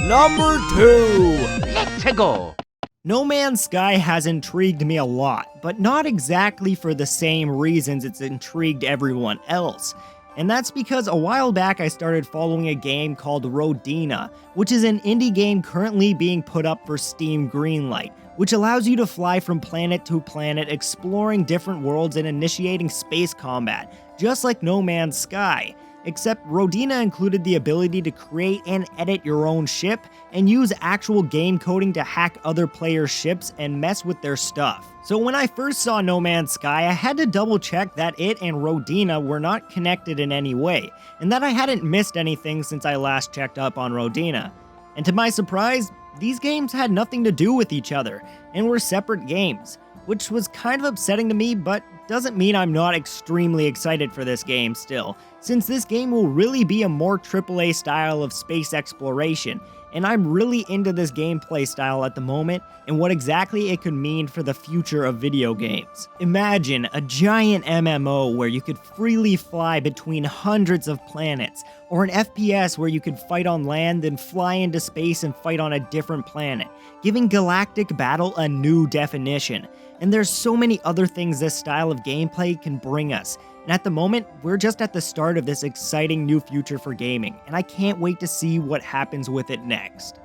Number 2. Let's go. No Man's Sky has intrigued me a lot, but not exactly for the same reasons it's intrigued everyone else. And that's because a while back I started following a game called Rodina, which is an indie game currently being put up for Steam Greenlight, which allows you to fly from planet to planet, exploring different worlds and initiating space combat, just like No Man's Sky. Except Rodina included the ability to create and edit your own ship, and use actual game coding to hack other players' ships and mess with their stuff. So when I first saw No Man's Sky, I had to double check that it and Rodina were not connected in any way, and that I hadn't missed anything since I last checked up on Rodina. And to my surprise, these games had nothing to do with each other, and were separate games, which was kind of upsetting to me, but doesn't mean I'm not extremely excited for this game still, since this game will really be a more AAA style of space exploration, and I'm really into this gameplay style at the moment and what exactly it could mean for the future of video games. Imagine a giant MMO where you could freely fly between hundreds of planets, or an FPS where you could fight on land then fly into space and fight on a different planet, giving galactic battle a new definition. And there's so many other things this style of gameplay can bring us. And at the moment, we're just at the start of this exciting new future for gaming, and I can't wait to see what happens with it next.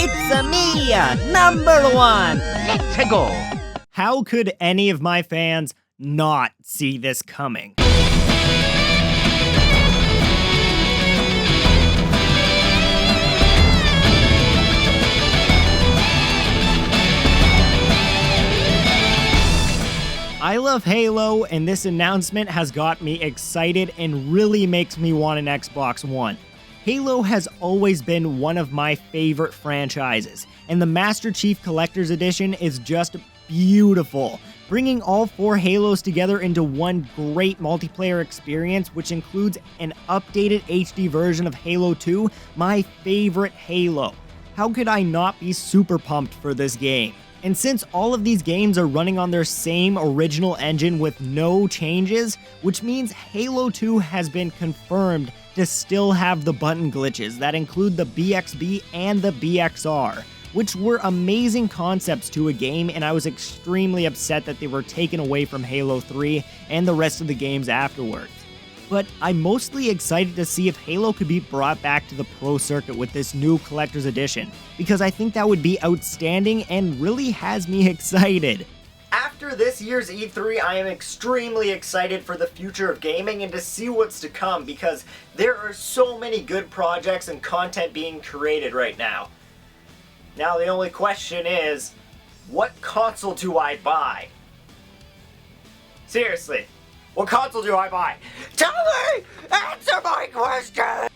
It's me, number one. Let's go. How could any of my fans not see this coming? I love Halo, and this announcement has got me excited and really makes me want an Xbox One. Halo has always been one of my favorite franchises, and the Master Chief Collector's Edition is just beautiful, bringing all 4 Halos together into one great multiplayer experience, which includes an updated HD version of Halo 2, my favorite Halo. How could I not be super pumped for this game? And since all of these games are running on their same original engine with no changes, which means Halo 2 has been confirmed to still have the button glitches that include the BXB and the BXR, which were amazing concepts to a game, and I was extremely upset that they were taken away from Halo 3 and the rest of the games afterwards. But I'm mostly excited to see if Halo could be brought back to the pro circuit with this new Collector's Edition, because I think that would be outstanding and really has me excited. After this year's E3, I am extremely excited for the future of gaming and to see what's to come, because there are so many good projects and content being created right now. Now the only question is, what console do I buy? Seriously, what console do I buy? Tell me! Answer my question!